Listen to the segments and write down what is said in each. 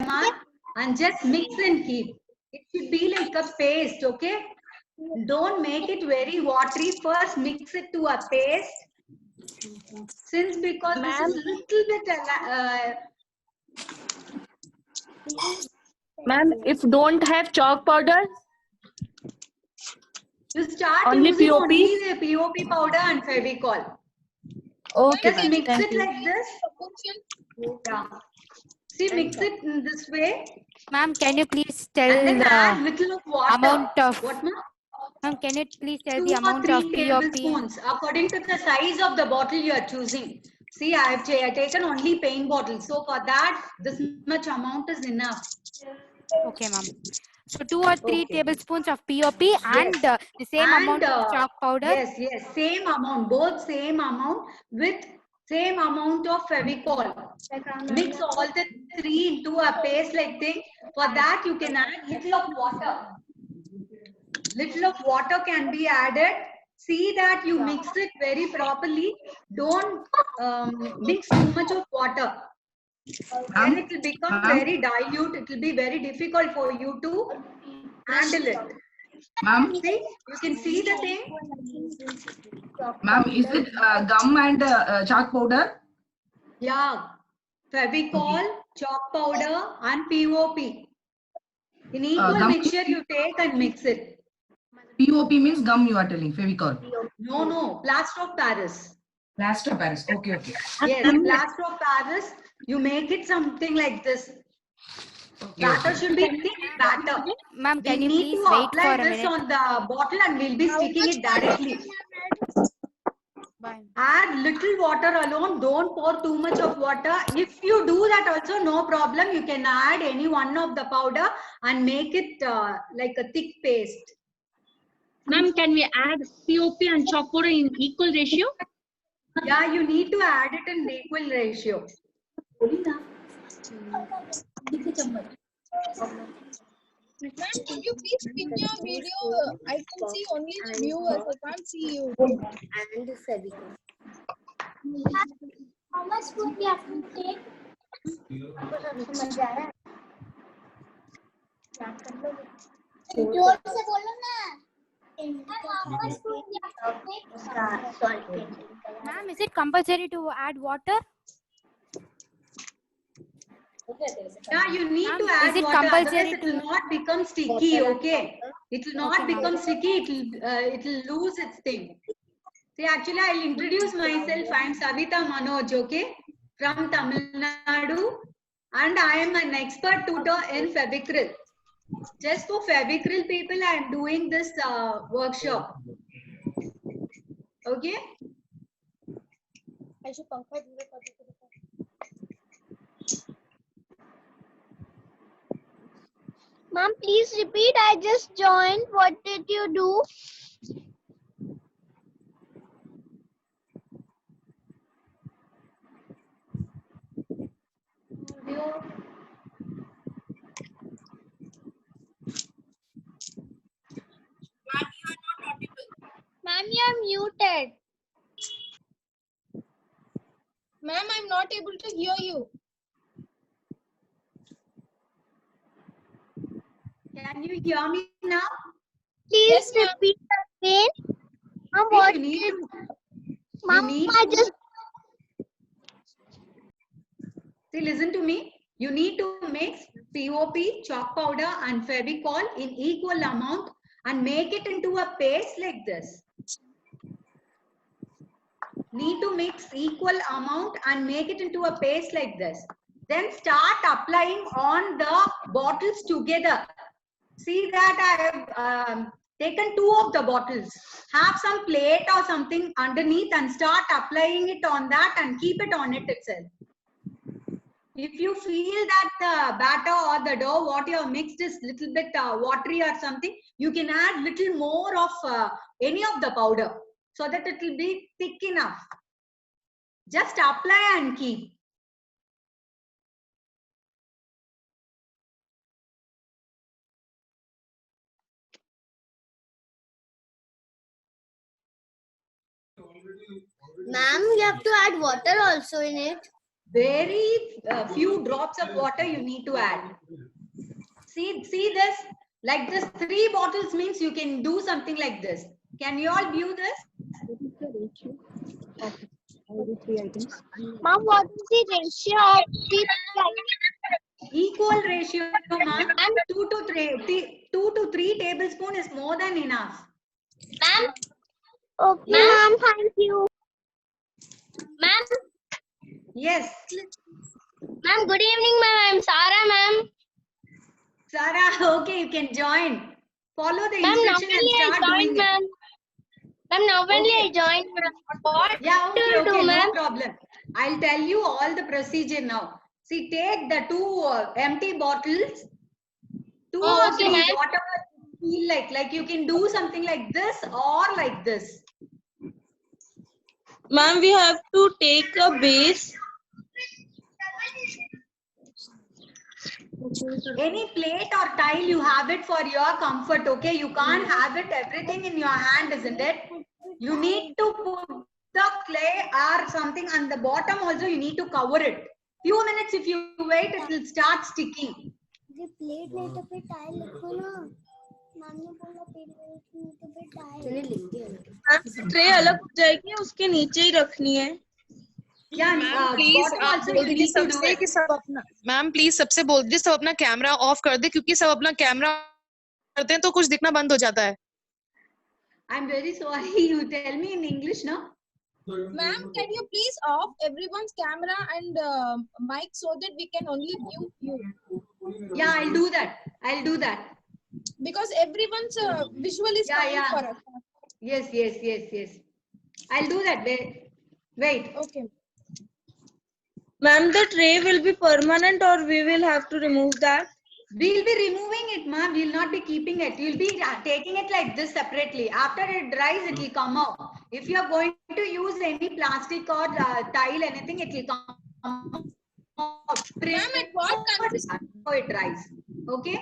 and just mix and keep. It should be like a paste, okay? Don't make it very watery. First mix it to a paste. Since because this is little bit Ma'am, if don't have chalk powder, you start only using POP? only the POP powder and Fevicol. Okay, Just mix thank it you. like this. Yeah. See, mix it in this way. Ma'am, can you please tell And then add the little of water. amount of? What, ma'am? Ma'am, can you please tell 2 the or amount 3 of POP? tablespoons according to the size of the bottle you are choosing. See, I have taken only paint bottle. So for that, this much amount is enough. Okay, ma'am. So 2 or 3 Okay. tablespoons of POP and the same And amount of chalk powder. yes, same amount, both same amount with same amount of Fevicol. Mix all the 3 into a paste like thing. For that, you can add little of water. Little of water can be added. See that you mix it very properly. Don't mix too much of water. Then it will become very dilute. It will be very difficult for you to handle it. Ma'am, See, you can see the thing. ma'am, is it gum and chalk powder? Yeah, Fevicol, chalk powder, and POP. In equal Gum. mixture, you take and mix it. POP means gum you are telling, Fevicol. No, plaster of Paris. Plaster of Paris. Okay. Yes, plaster of Paris. You make it something like this. Batter should be thick batter. Ma'am, We can you need please to wait apply for a this minute? on the bottle and we'll be sticking it directly. Bye. Add little water alone. Don't pour too much of water. If you do that also, no problem. You can add any one of the powder and make it like a thick paste. Ma'am, can we add POP and chalk powder in equal ratio? Yeah, you need to add it in equal ratio. Ma'am, could you please pin your video? I can see only the viewers. I can't see you. And Fevicol. How much food we have to take? जोर से बोलो ना. How much food we have to take? Ma'am, is it compulsory to add water? Yeah, you need to Ma'am, is add it water. Otherwise, compulsory it will to? not become sticky. Okay, it will not Okay, become sticky. It will lose its thing. See, actually, I'll introduce myself. I'm Savita Manoj. Okay, from Tamil Nadu, and I am an expert tutor in Fevicryl. Just for Fevicryl people, I am doing this workshop. Okay. Ma'am, please repeat. I just joined. What did you do? Ma'am, you are muted. Ma'am, I'm not able to hear you. Can you hear me now? Please Yes, ma'am. repeat again. Ma'am, See, what you need did... to. Ma'am, You need I to- just... See, listen to me. You need to mix POP, chalk powder, and Fevicol in equal amount and make it into a paste like this. Need to mix equal amount and make it into a paste like this. Then start applying on the bottles together. See that I have taken 2 of the bottles. Have some plate or something underneath and start applying it on that and keep it on it itself. If you feel that the batter or the dough what you have mixed is little bit watery or something, you can add little more of any of the powder so that it will be thick enough. Just apply and keep. Ma'am, you have to add water also in it. very few drops of water you need to add. See this? Like this, 3 bottles means you can do something like this. Can you all view this? Mom, what is the ratio of the Equal ratio, ma'am. 2 to 3 tablespoon is more than enough. ma'am? Okay, ma'am. Thank you. Ma'am, Yes. ma'am. Good evening, ma'am. I'm Sarah, ma'am. Sarah, okay, you can join. Follow the Ma'am, now instruction and only I start doing joined, it. ma'am. Ma'am, now only Okay. I joined, ma'am. What Yeah, do okay, you do, okay, no ma'am? problem. I'll tell you all the procedure now. See, take the 2 empty bottles, 2 or Okay, 3, ma'am. whatever you feel like you can do something like this or like this. Ma'am, we have to take a base. Any plate or tile you have it for your comfort, okay? You can't have it everything in your hand, isn't it? You need to put the clay or something on the bottom also, you need to cover it. Few minutes if you wait, it will start sticking. ये plate नहीं तो फिर tile लिखो ना ma'am ने बोला plate नहीं तो फिर टाइल चलिए लिखते हैं ट्रे अलग हो जाएगी, उसके नीचे ही रखनी है. Yeah, मैम प्लीज bottom आप also बोल you दीजिए need to do सबसे it. कि सब अपना मैम प्लीज सबसे बोल दीजिए सब अपना कैमरा ऑफ कर दे क्योंकि सब अपना कैमरा करते हैं तो कुछ दिखना बंद हो जाता है. I'm very sorry, you tell me in English, no? Ma'am, can you please off everyone's camera and mic so that we can only view you? Yeah, I'll do that. I'll do that. Because everyone's visual is Yeah, coming yeah. for us. Yes. I'll do that. Wait. Okay. Ma'am, the tray will be permanent or we will have to remove that? We'll be removing it, ma'am. We'll not be keeping it. You'll be taking it like this separately. After it dries, it will come out. If you're going to use any plastic or tile, anything, it will come out. Ma'am, at what consistency? How it dries. Okay?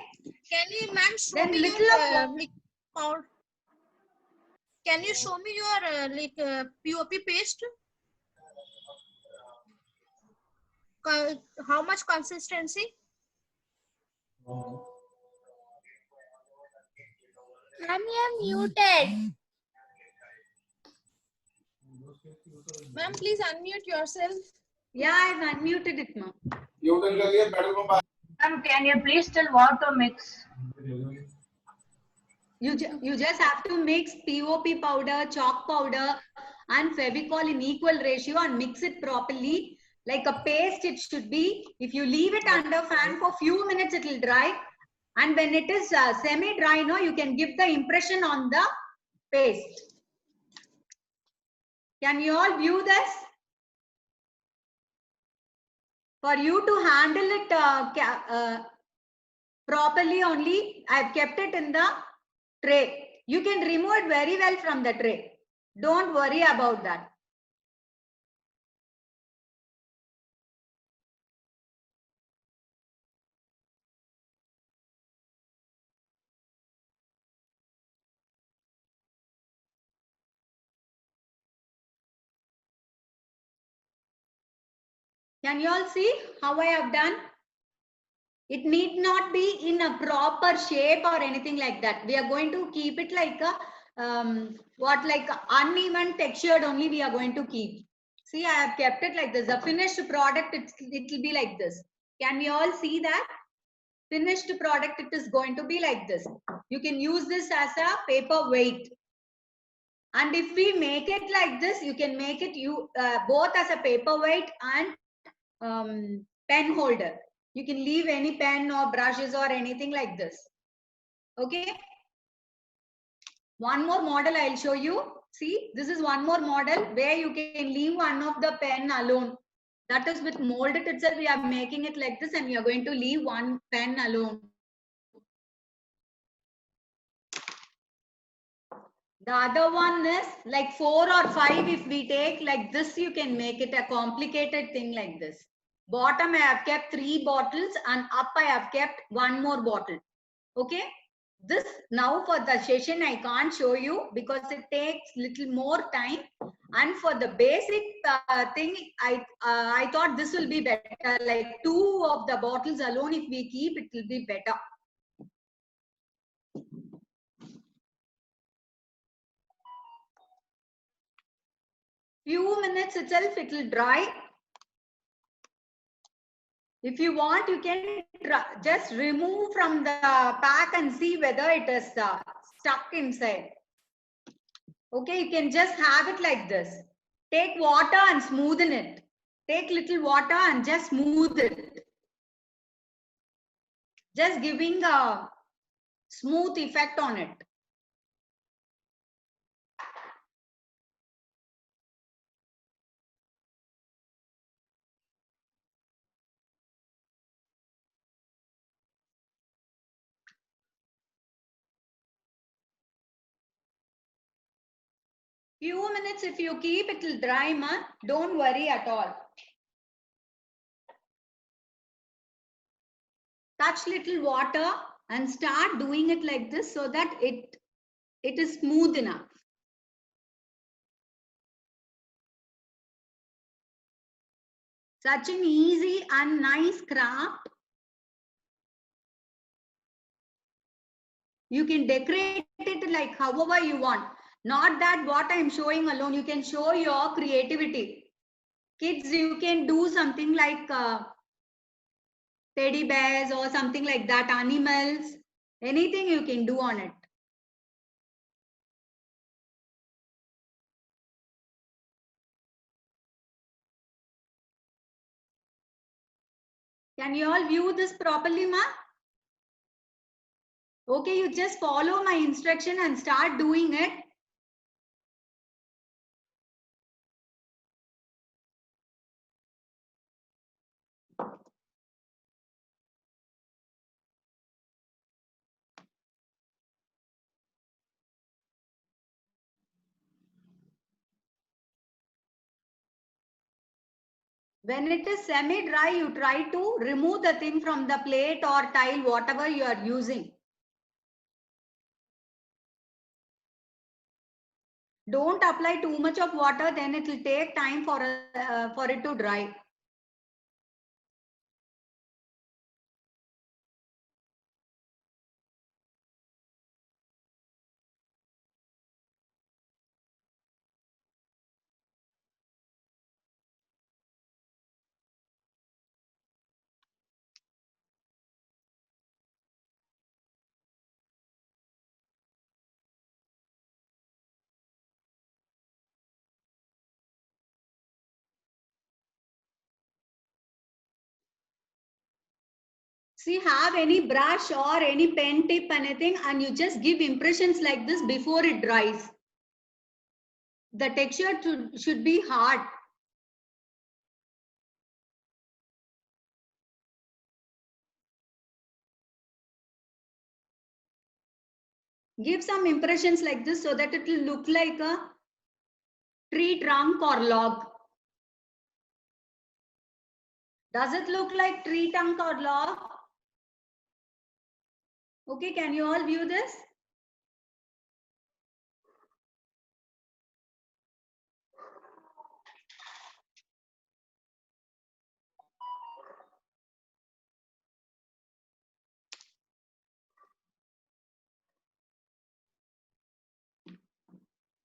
Can you, ma'am, show Then me little your of powder? Can you show me your POP paste? How much consistency? Ma'am, you are muted. Ma'am, please unmute yourself. Yeah, I've unmuted it, ma'am. Ma'am, can you please tell what to mix? You just have to mix POP powder, chalk powder, and Fevicol in equal ratio and mix it properly. Like a paste it should be. If you leave it under fan for few minutes, it will dry. And when it is semi-dry, no, you can give the impression on the paste. Can you all view this? For you to handle it properly only, I've kept it in the tray. You can remove it very well from the tray. Don't worry about that. Can you all see how I have done? It need not be in a proper shape or anything like that. We are going to keep it like a like uneven textured only we are going to keep. See, I have kept it like this. The finished product, it will be like this. Can we all see that? Finished product, it is going to be like this. You can use this as a paperweight. And if we make it like this, you can make it both as a paperweight and pen holder. You can leave any pen or brushes or anything like this. Okay. One more model I'll show you. See, this is one more model where you can leave one of the pen alone. That is with molded itself. We are making it like this and we are going to leave one pen alone. The other one is like 4 or 5. If we take like this, you can make it a complicated thing like this. Bottom I have kept 3 bottles and up I have kept 1 more bottle. Okay. This now for the session I can't show you because it takes little more time. And for the basic thing, I thought this will be better. Like 2 of the bottles alone, if we keep, it will be better. Few minutes itself, it will dry. If you want, you can just remove from the pack and see whether it is stuck inside. Okay, you can just have it like this. Take water and smoothen it. Take little water and just smooth it. Just giving a smooth effect on it. Few minutes if you keep, it will dry, man. Don't worry at all. Touch little water and start doing it like this so that it is smooth enough. Such an easy and nice craft. You can decorate it like however you want. Not that what I'm showing alone. You can show your creativity. Kids, you can do something like teddy bears or something like that, animals. Anything you can do on it. Can you all view this properly, ma? Okay, you just follow my instruction and start doing it. When it is semi-dry, you try to remove the thing from the plate or tile, whatever you are using. Don't apply too much of water, then it will take time for it to dry. See, have any brush or any pen tip, anything, and you just give impressions like this before it dries. The texture should be hard. Give some impressions like this so that it will look like a tree trunk or log. Does it look like tree trunk or log? Okay, can you all view this?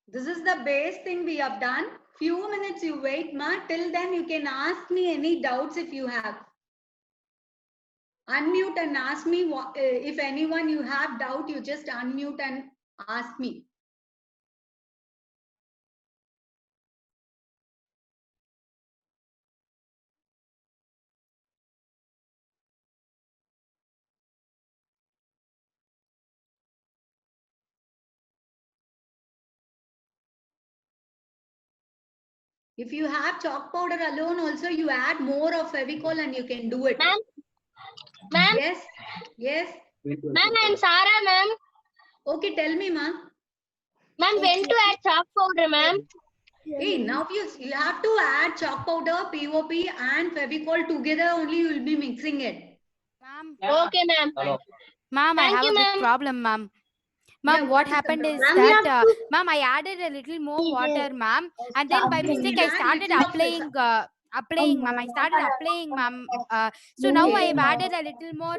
This is the base thing we have done. Few minutes you wait, ma. Till then you can ask me any doubts if you have. Unmute and ask me what, if anyone you have doubt, you just unmute and ask me. If you have chalk powder alone also, you add more of Fevicol and you can do it. Ma'am? Ma'am? Yes. Yes. Ma'am, I'm Sarah, ma'am. Okay, tell me, ma. Ma'am, when to add chalk powder, ma'am? Hey, now you have to add chalk powder, POP and Fevicol together only you will be mixing it. Ma'am. Okay, ma'am. Ma'am, I Thank have you, a big ma'am. problem, ma'am. Yeah, Ma'am, what what is the happened is problem? Ma'am, we that, have to. ma'am, I added a little more water, ma'am, and then by You mistake can I add started little of applying, this. applying, ma'am. I started applying, ma'am. So now I have added a little more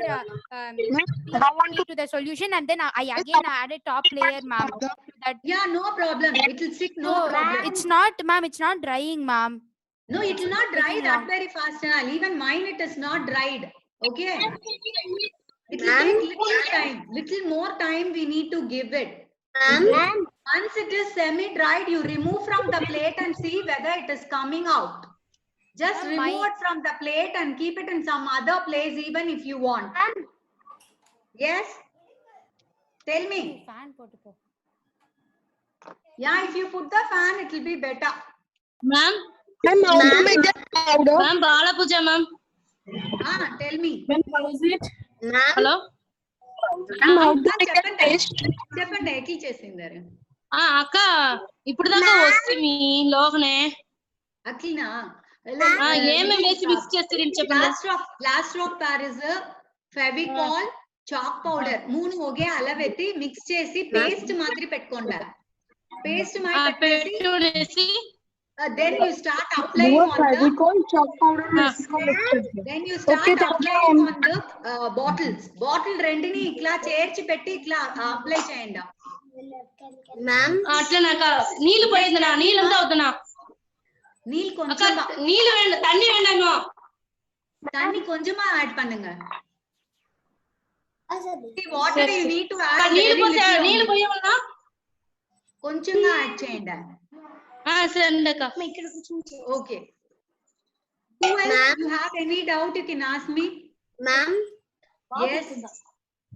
POP to the solution, and then I again added top layer, ma'am. So that Yeah, no problem. It will stick, no so problem. it's not, ma'am. It's not drying, ma'am. No, it will not dry taking that long. very fast. Even mine, it is not dried. Okay. It will Ma'am? take little time. Little more time we need to give it. Ma'am? Once it is semi-dried, you remove from the plate and see whether it is coming out. Just Ma'am, remove it from the plate and keep it in some other place even if you want. Yes? Tell me. Fan potuko. Yeah, if you put the fan, it will be better. Ma'am, Ma'am, how to make that powder? ma'am, Bala Puja, ma'am. Tell me. How is it? Ma'am? Hello? Ma'am, how to make that paste? చెప్పండి ఎట్లా చేసిందారు అక్క ఇప్పుడు దాకా వస్తుంది లోకనే అట్లనా ఏమేమి వేసి mix చేస్తారు చెప్పండి last rock Paris Fevicol chalk powder మూడు ఒకే అలవెత్తి మిక్స్ చేసి పేస్ట్ మాదిరి పెట్టుకోండి పేస్ట్ మాదిరి పెట్టుకునేసి then you start applying on Fevicol, chalk powder. then you start applying on the bottles bottle రెండిని ఇట్లా చేర్చి పెట్టి ఇట్లా అప్లై చేయండి Ma'am? అట్లా నాకు నీళ్ళు పోయిందినా నీళ్ళంతా అవుతున్నా நீல் அக்கா கொஞ்சம் நீళ్ళు வேண்டாம் தண்ணி வேண்டாங்க தண்ணி கொஞ்சமா ஆட் பண்ணுங்க water you need to add నీళ్ళు very పోతే little నీళ్ళు only. పోయమన్నా కొంచెంగా యాడ్ చేయండి సరే అక్క okay who else you have any doubt you can ask me Ma'am? yes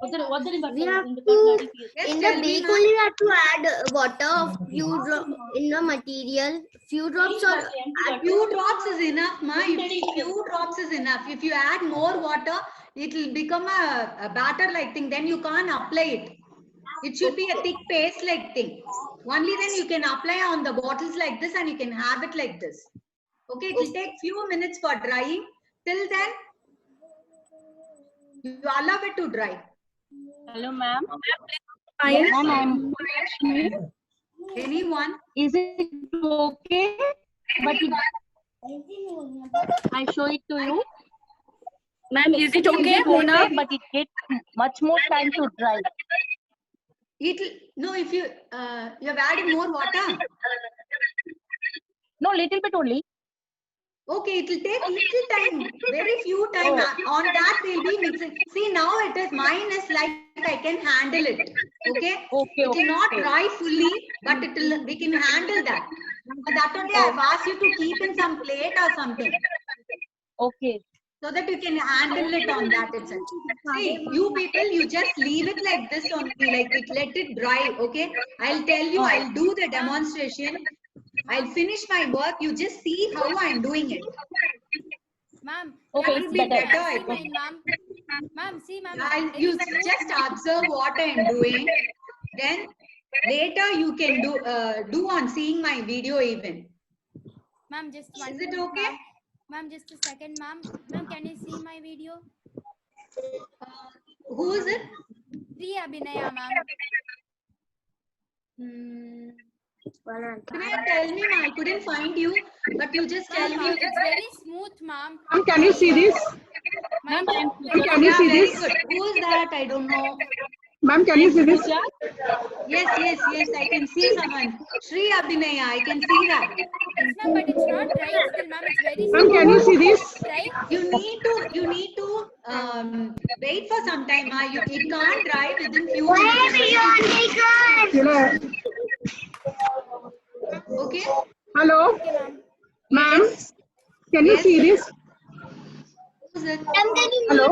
We have to, yes in the tell me beak ma'am. only we have to add water of few in the material. Few drops or Few drops is enough ma few drops is enough if you add more water it will become a batter like thing then you can't apply it it should be a thick paste like thing only then you can apply on the bottles like this and you can have it like this okay it will take few minutes for drying till then you allow it to dry Hello, ma'am. yes Ma'am, I'm. anyone Is it okay? But I show it to you. Ma'am, is it okay, Mona? But it takes much more time to dry. it will no if you you have added more water No, little bit only. okay it will take little time very few time on that we'll be mixing see now it is mine is like I can handle it okay Okay, it will not dry fully but it will we can handle that but that only I've asked you to keep in some plate or something Okay. so that you can handle it on that itself see you people you just leave it like this only like it let it dry okay I'll tell you I'll do the demonstration I'll finish my work you just see how I'm doing it Ma'am, Okay, That it's will be better. better I see think mine, ma'am. Ma'am, see, ma'am. I'll There you is a just observe what I'm doing then later you can do on seeing my video even Ma'am, just one is it minute, okay ma'am. Ma'am, just a second, ma'am. Ma'am, can you see my video? who is it Sri Abhinaya, ma'am. can you tell me I couldn't find you but you just tell Ma'am, me it's very smooth, ma'am. Ma'am, can you see this? My Ma'am, can you yeah see very this? good who is that I don't know Ma'am, can you see this? yes I can see someone Sri Abhinaya I can see that Yes, ma'am, but it's not dry still, ma'am. It's very Ma'am, can you see this? dry. you need to wait for some time it can't dry within few minutes okay Hello? Ma'am, can you see this? who is it Hello?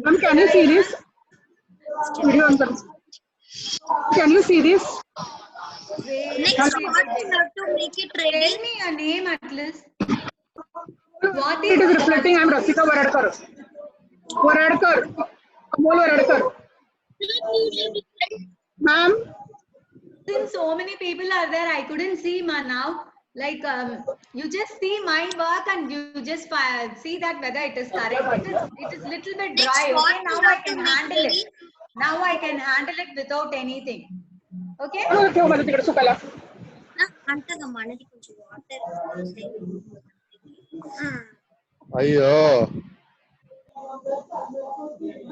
Ma'am, can you see this? Video on sir. Can you see this? wait, Next wait, part wait. we have to make it ready. Tell me your name at least what It is reflecting. I am Rasika Varadkar. Amol Varadkar. Ma'am, since so many people are there I couldn't see ma now like you just see my work and you just see that whether it is correct it is little bit dry okay now I can handle it Now I can handle it without anything. Okay? Ayyo.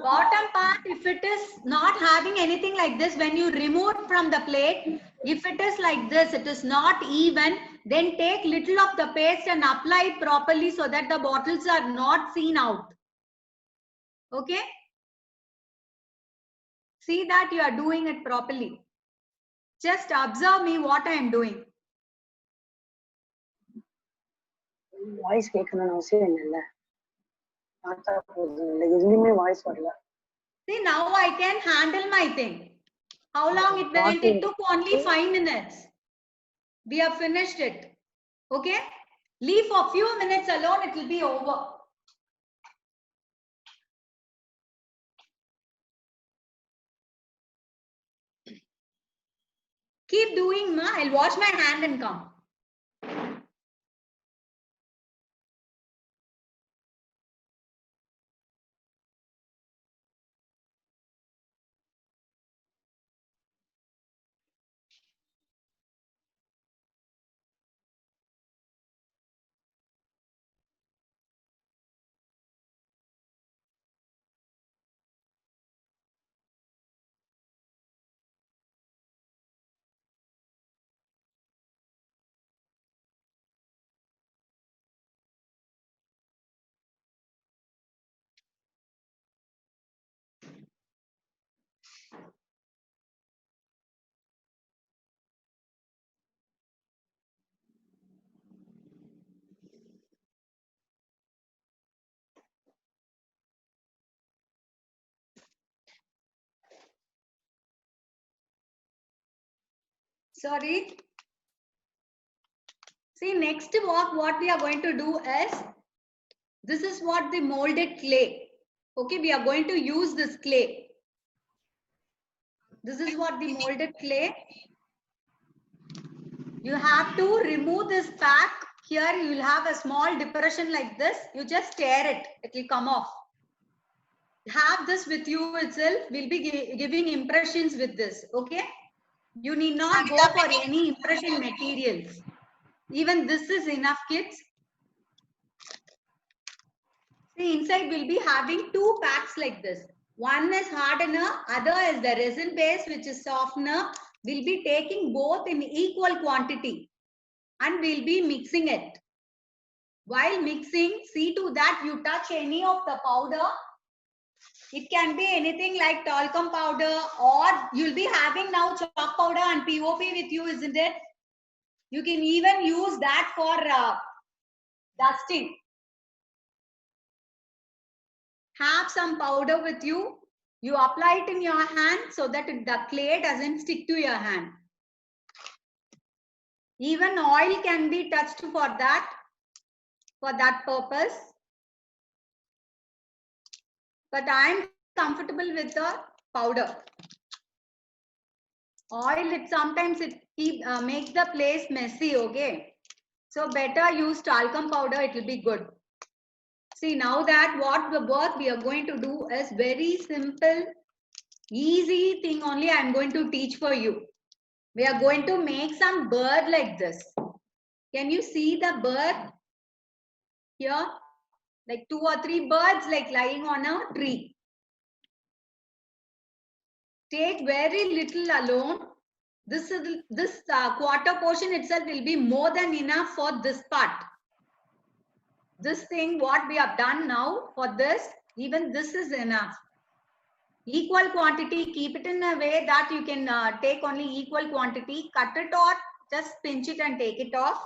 Bottom part, if it is not having anything like this, when you remove it from the plate, if it is like this, it is not even, then take little of the paste and apply it properly so that the bottles are not seen out. Okay? See that you are doing it properly. Just observe me what I am doing. Voice கேட்கணும்னு அவசியம் இல்லைல்ல பார்த்தா போதும் இல்லை எதுலையுமே voice வரல See, now I can handle my thing. How long it went? It took only 5 minutes. We have finished it. Okay? Leave for a few minutes alone, it will be over. Keep doing, ma. I'll wash my hand and come. Sorry. See, next what we are going to do is, this is what the molded clay. Okay, we are going to use this clay. This is what the molded clay. You have to remove this pack. Here you will have a small depression like this. You just tear it. It will come off. Have this with you itself. We'll be giving impressions with this. Okay. You need not go for any impression materials. Even this is enough, kids. See, inside we'll be having 2 packs like this. One is hardener, other is the resin base, which is softener. We'll be taking both in equal quantity and we'll be mixing it. While mixing, see to that you touch any of the powder. It can be anything like talcum powder, or you'll be having now chalk powder and POP with you, isn't it? You can even use that for dusting. Have some powder with you. You apply it in your hand so that the clay doesn't stick to your hand. Even oil can be touched for that purpose. But I am comfortable with the powder. Oil, sometimes makes the place messy, okay? So better use talcum powder, it will be good. See, now that what the work we are going to do is very simple, easy thing only I am going to teach for you. We are going to make some bird like this. Can you see the bird here? Like 2 or 3 birds like lying on a tree. Take very little alone. This quarter portion itself will be more than enough for this part. This thing what we have done now for this, even this is enough. Equal quantity, keep it in a way that you can take only equal quantity. Cut it off, just pinch it and take it off.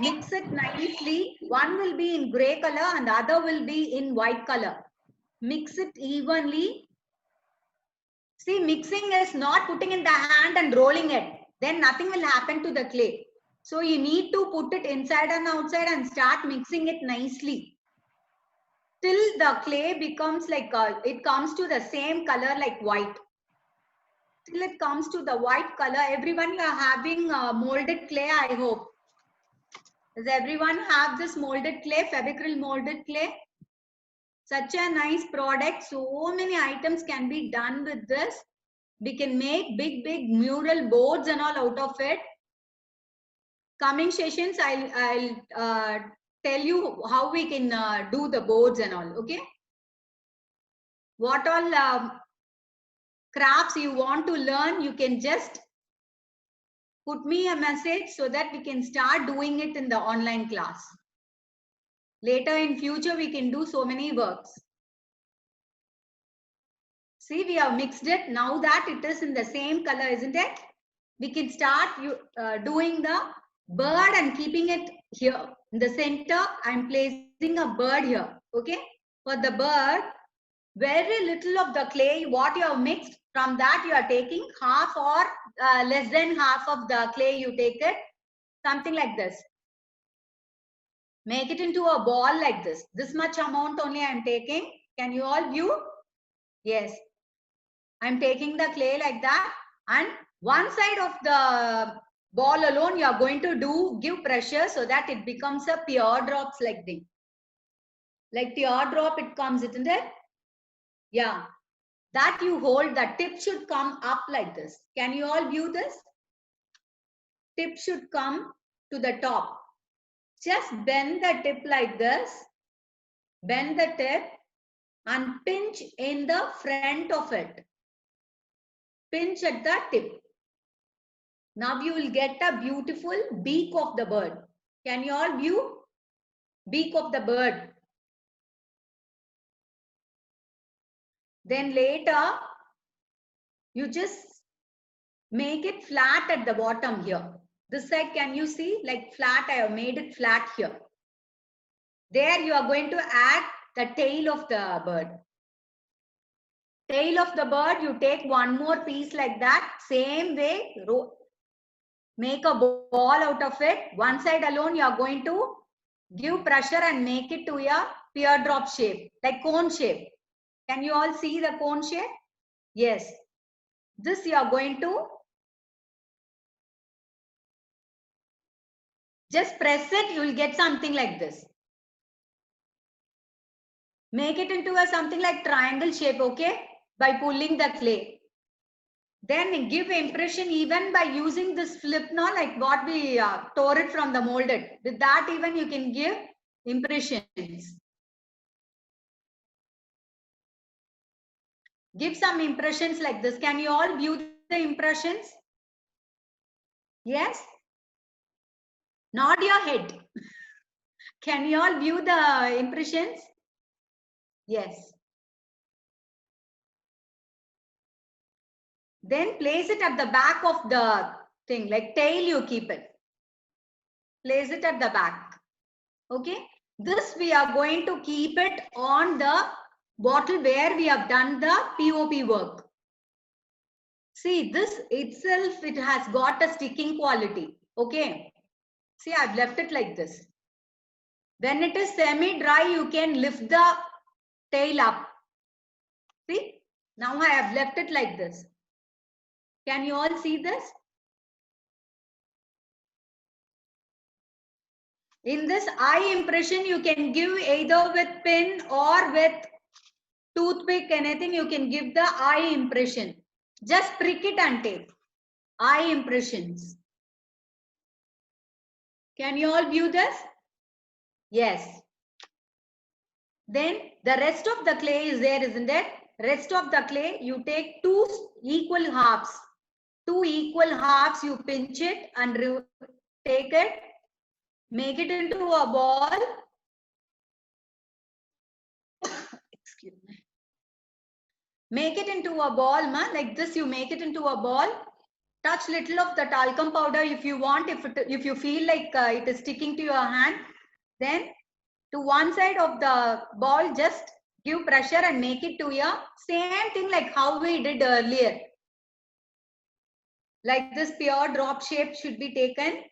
Mix it nicely. One will be in gray color and the other will be in white color. Mix it evenly. See, mixing is not putting in the hand and rolling it. Then nothing will happen to the clay. So you need to put it inside and outside and start mixing it nicely. Till the clay becomes like, it comes to the same color like white. Till it comes to the white color. Everyone, you are having molded clay, I hope. Does everyone have this molded clay, Fevicryl molded clay? Such a nice product. So many items can be done with this. We can make big mural boards and all out of it. Coming sessions, I'll tell you how we can do the boards and all. Okay. What all crafts you want to learn, you can just put me a message so that we can start doing it in the online class. Later in future, we can do so many works. See, we have mixed it. Now that it is in the same color, isn't it? We can start doing the bird and keeping it here. In the center, I'm placing a bird here. Okay. For the bird, very little of the clay, what you have mixed, from that you are taking half or less than half of the clay you take it. Something like this. Make it into a ball like this. This much amount only I am taking. Can you all view? Yes. I am taking the clay like that. And one side of the ball alone you are going to give pressure so that it becomes a teardrops like thing. Like teardrop it comes, isn't it? Yeah. That you hold, the tip should come up like this. Can you all view this? Tip should come to the top. Just bend the tip like this. Bend the tip and pinch in the front of it. Pinch at the tip. Now you will get a beautiful beak of the bird. Can you all view? Beak of the bird. Then later, you just make it flat at the bottom here. This side, can you see? Like flat, I have made it flat here. There you are going to add the tail of the bird. Tail of the bird, you take one more piece like that. Same way, make a ball out of it. One side alone, you are going to give pressure and make it to a teardrop shape, like cone shape. Can you all see the cone shape? Yes. This you are going to just press it, you will get something like this. Make it into a something like triangle shape, okay? By pulling the clay. Then give impression even by using this flip now, like what we tore it from the molded. With that even you can give impressions. Give some impressions like this. Can you all view the impressions? Yes? Nod your head. Can you all view the impressions? Yes. Then place it at the back of the thing, like tail you keep it. Place it at the back. Okay. This we are going to keep it on the bottle where we have done the POP work. See, this itself, it has got a sticking quality. Okay. See, I've left it like this. When it is semi-dry, you can lift the tail up. See, now I have left it like this. Can you all see this? In this eye impression, you can give either with pin or with toothpick, anything, you can give the eye impression. Just prick it and take. Eye impressions. Can you all view this? Yes. Then the rest of the clay is there, isn't it? Rest of the clay, you take two equal halves. Two equal halves, you pinch it and take it. Make it into a ball. Excuse me. Make it into a ball, ma. Like this, you make it into a ball. Touch little of the talcum powder if you want. If you feel like it is sticking to your hand, then to one side of the ball, just give pressure and make it to a same thing like how we did earlier. Like this pure drop shape should be taken.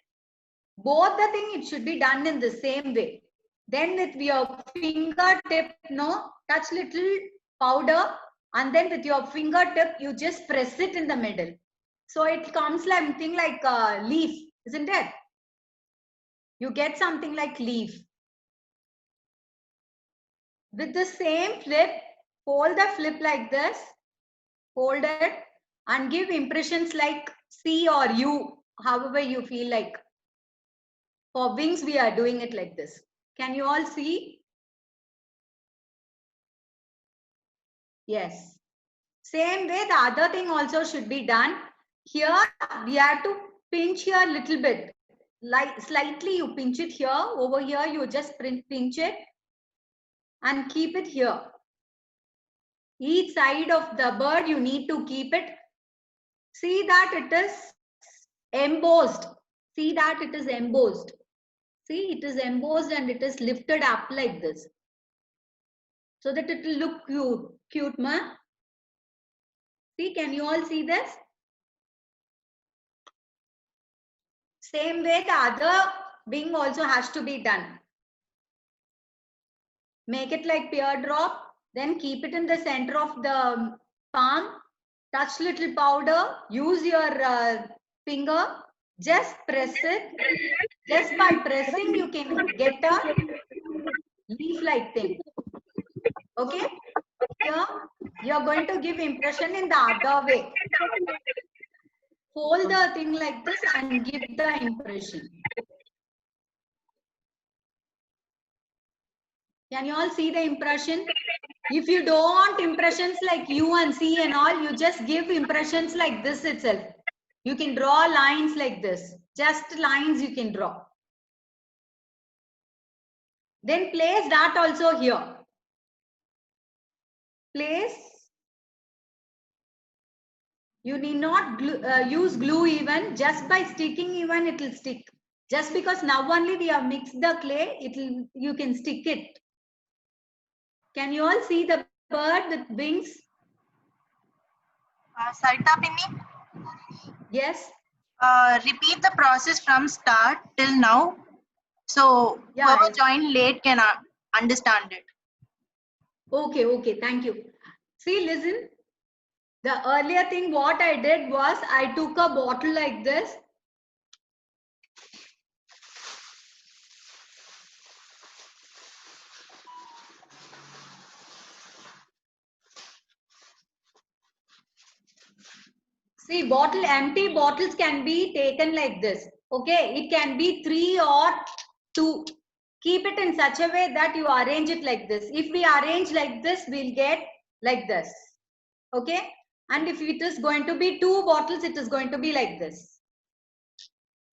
Both the thing, it should be done in the same way. Then with your fingertip, touch little powder, and then with your fingertip, you just press it in the middle. So it comes like something like a leaf, isn't it? You get something like leaf. With the same flip, hold the flip like this, hold it and give impressions like C or U, however you feel like. For wings, we are doing it like this. Can you all see? Yes. Same way, the other thing also should be done. Here, we have to pinch here a little bit. Like slightly you pinch it here. Over here, you just pinch it and keep it here. Each side of the bird, you need to keep it. See that it is embossed. See that it is embossed. See, it is embossed and it is lifted up like this. So that it will look cute. Cute, ma? See, can you all see this? Same way, the other wing also has to be done. Make it like teardrop, then keep it in the center of the palm. Touch little powder. Use your finger. Just press it. Just by pressing, you can get a leaf-like thing. Okay? Here, you are going to give impression in the other way. Hold the thing like this and give the impression. Can you all see the impression? If you don't want impressions like U and C and all, you just give impressions like this itself. You can draw lines like this. Just lines you can draw. Then place that also here. Place. You need not use glue even. Just by sticking even, it will stick. Just because now only we have mixed the clay, you can stick it. Can you all see the bird with wings? Sarita Pinni? Yes. Repeat the process from start till now. So whoever joined late can understand it. Okay, okay, thank you. See, listen. The earlier thing what I did was I took a bottle like this. See, empty bottles can be taken like this. Okay, it can be 3 or 2. Keep it in such a way that you arrange it like this. If we arrange like this, we'll get like this. Okay, and if it is going to be 2 bottles, it is going to be like this.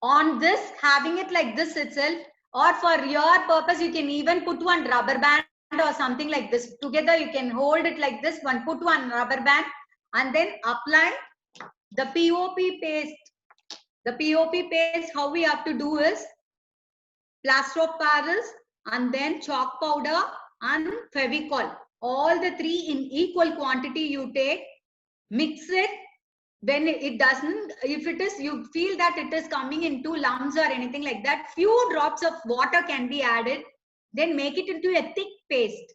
On this, having it like this itself, or for your purpose, you can even put one rubber band or something like this. Together, you can hold it like this, put one rubber band and then apply the POP paste. The POP paste, how we have to do is plaster of Paris and then chalk powder and Fevicol. All the 3 in equal quantity you take, mix it. When it doesn't, if it is, you feel that it is coming into lumps or anything like that, few drops of water can be added. Then make it into a thick paste.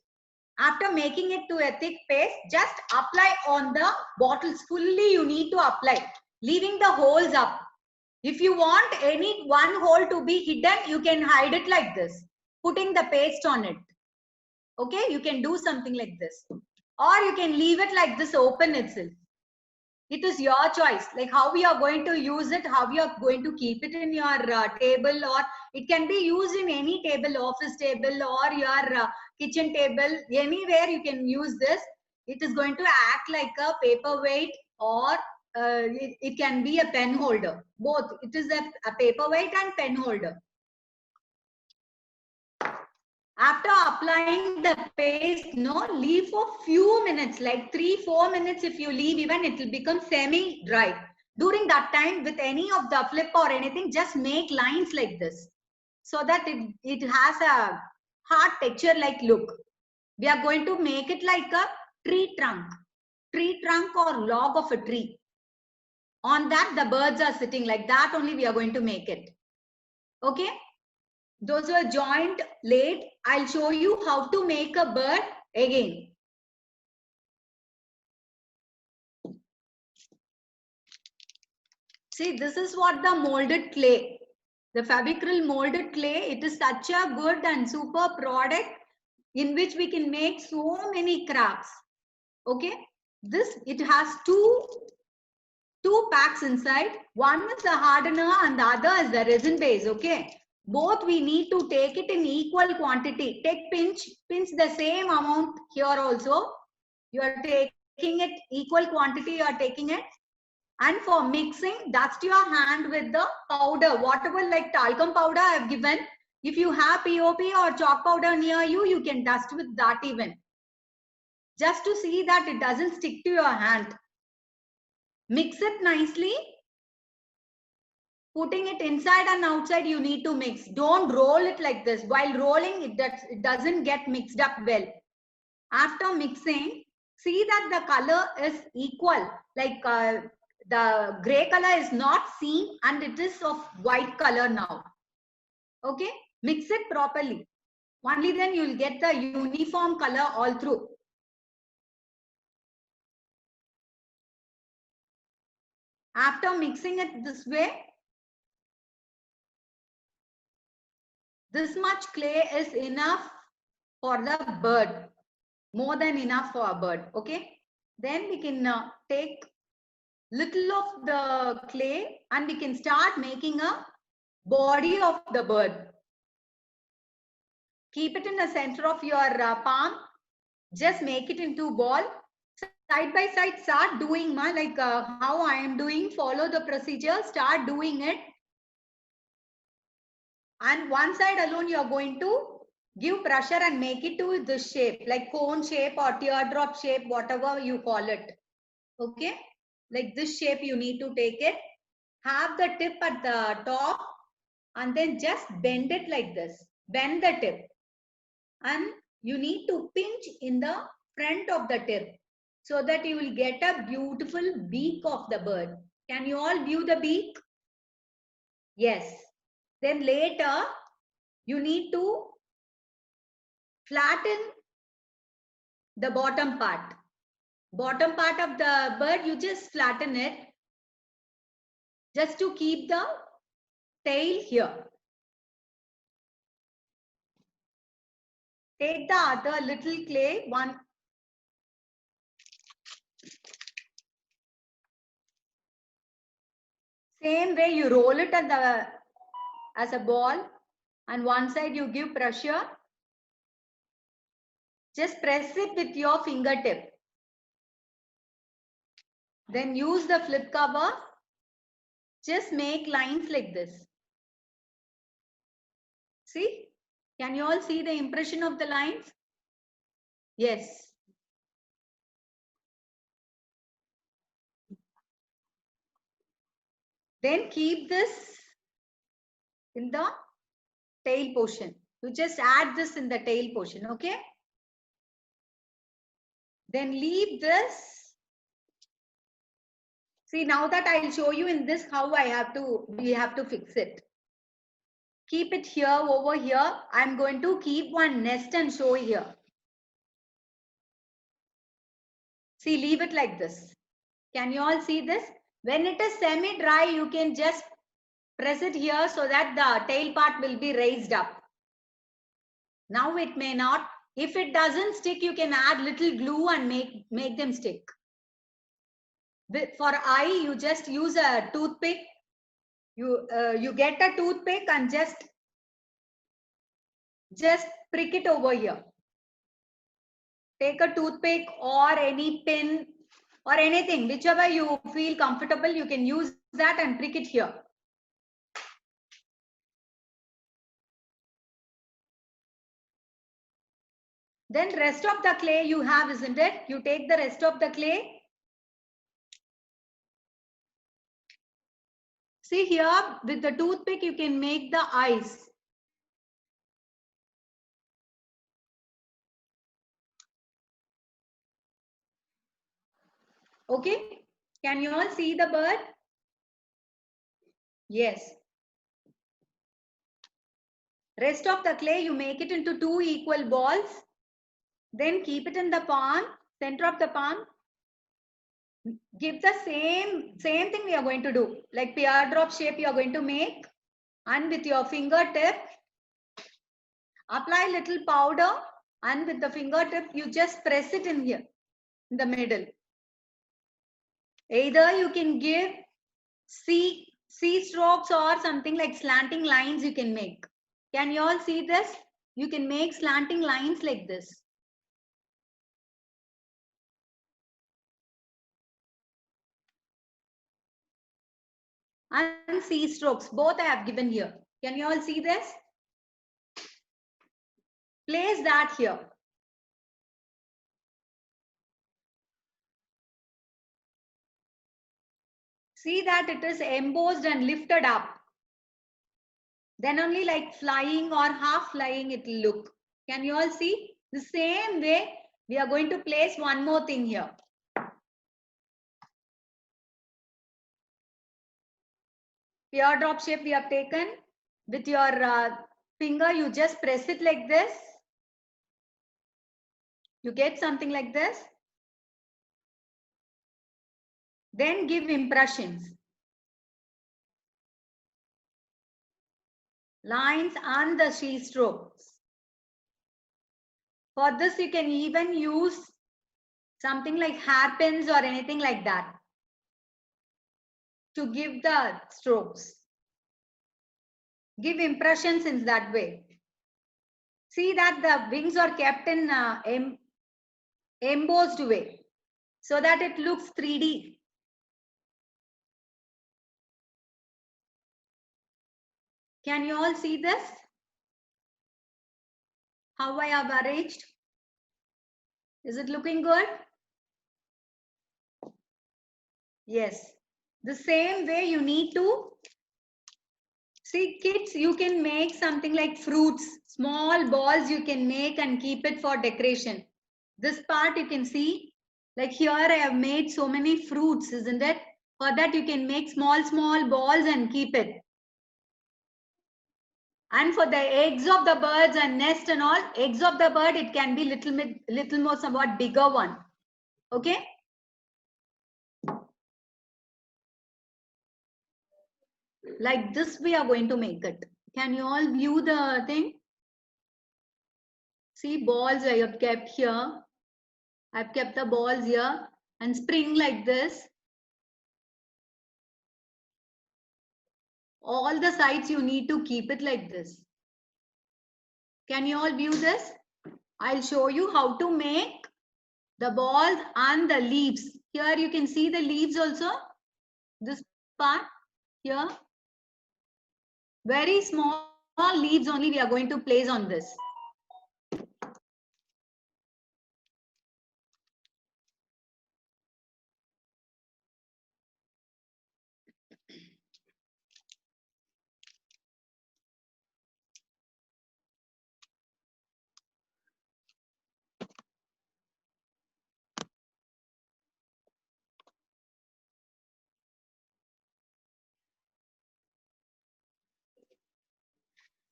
After making it to a thick paste, just apply on the bottles fully. You need to apply, leaving the holes up. If you want any one hole to be hidden, you can hide it like this, putting the paste on it. Okay, you can do something like this. Or you can leave it like this open itself. It is your choice, like how you are going to use it, how you are going to keep it in your table, or it can be used in any table, office table or your kitchen table, anywhere you can use this. It is going to act like a paperweight, or it can be a pen holder. Both, it is a paperweight and pen holder. After applying the paste, leave for few minutes, like 3-4 minutes. If you leave, even it will become semi-dry. During that time, with any of the flip or anything, just make lines like this, so that it has a hard texture-like look. We are going to make it like a tree trunk or log of a tree. On that, the birds are sitting like that. Only we are going to make it. Okay. Those who are joined late, I'll show you how to make a bird again. See, this is what the molded clay, the Fabicryl molded clay. It is such a good and super product. in which we can make so many crafts. Okay, this, it has two packs inside. One is the hardener and the other is the resin base. Okay, both we need to take it in equal quantity. Take pinch the same amount here also. You are taking it equal quantity, you are taking it. And for mixing, dust your hand with the powder, whatever like talcum powder I have given. If you have POP or chalk powder near you, you can dust with that even. Just to see that it doesn't stick to your hand. Mix it nicely. Putting it inside and outside, you need to mix. Don't roll it like this. While rolling, it doesn't get mixed up well. After mixing, see that the color is equal. Like the gray color is not seen and it is of white color now. Okay, mix it properly. Only then you will get the uniform color all through. After mixing it this way, this much clay is enough for the bird. More than enough for a bird. Okay, then we can take little of the clay and we can start making a body of the bird. Keep it in the center of your palm. Just make it into ball. Side by side, start doing like how I am doing. Follow the procedure. Start doing it. And one side alone you are going to give pressure and make it to this shape, like cone shape or teardrop shape, whatever you call it. Okay, like this shape you need to take it. Have the tip at the top and then just bend it like this. Bend the tip. And you need to pinch in the front of the tip so that you will get a beautiful beak of the bird. Can you all view the beak? Yes. Then later, you need to flatten the bottom part. Bottom part of the bird, you just flatten it just to keep the tail here. Take the other little clay, one. Same way you roll it at as a ball and one side you give pressure. Just press it with your fingertip. Then use the flip cover. Just make lines like this. See? Can you all see the impression of the lines? Yes. Then keep this in the tail portion. You just add this in the tail portion, okay? Then leave this. See, now that I'll show you in this how we have to fix it. Keep it here, over here. I'm going to keep one nest and show here. See, leave it like this. Can you all see this? When it is semi-dry, you can just press it here so that the tail part will be raised up. Now it may not. If it doesn't stick, you can add little glue and make them stick. For eye, you just use a toothpick. You get a toothpick and just prick it over here. Take a toothpick or any pin or anything, whichever you feel comfortable, you can use that and prick it here. Then rest of the clay you have, isn't it? You take the rest of the clay. See here, with the toothpick, you can make the eyes. Okay, can you all see the bird? Yes. Rest of the clay, you make it into 2 equal balls. Then keep it in the palm, center of the palm. Give the same thing we are going to do. Like teardrop shape you are going to make. And with your fingertip, apply little powder And with the fingertip, you just press it in here, in the middle. Either you can give C strokes or something like slanting lines you can make. Can you all see this? You can make slanting lines like this. And C strokes, both I have given here. Can you all see this? Place that here. See that it is embossed and lifted up. Then only like flying or half flying it will look. Can you all see? The same way we are going to place one more thing here. Teardrop shape we have taken. With your finger, you just press it like this. You get something like this. Then give impressions. Lines and the C strokes. For this, you can even use something like hairpins or anything like that to give the strokes. Give impressions in that way. See that the wings are kept in embossed way so that it looks 3D. Can you all see this? How I have arranged? Is it looking good? Yes. The same way you need to see, kids, you can make something like fruits, small balls you can make and keep it for decoration. This part you can see, like here I have made so many fruits, isn't it? For that you can make small balls and keep it. And for the eggs of the birds and nest and all, eggs of the bird, it can be little more somewhat bigger one. Okay? Like this we are going to make it. Can you all view the thing? See, balls I have kept here. I've kept the balls here and spring like this. All the sides you need to keep it like this. Can you all view this? I'll show you how to make the balls and the leaves. Here you can see the leaves also. This part here. Very small leaves only we are going to place on this.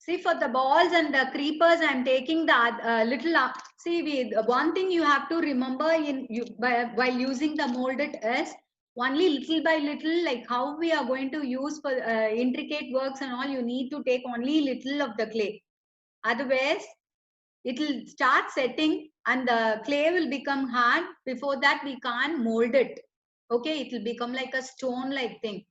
See, for the balls and the creepers, I'm taking the little. See, one thing you have to remember while using the molded is only little by little, like how we are going to use for intricate works and all. You need to take only little of the clay. Otherwise, it will start setting and the clay will become hard. Before that, we can't mold it. Okay, it will become like a stone-like thing.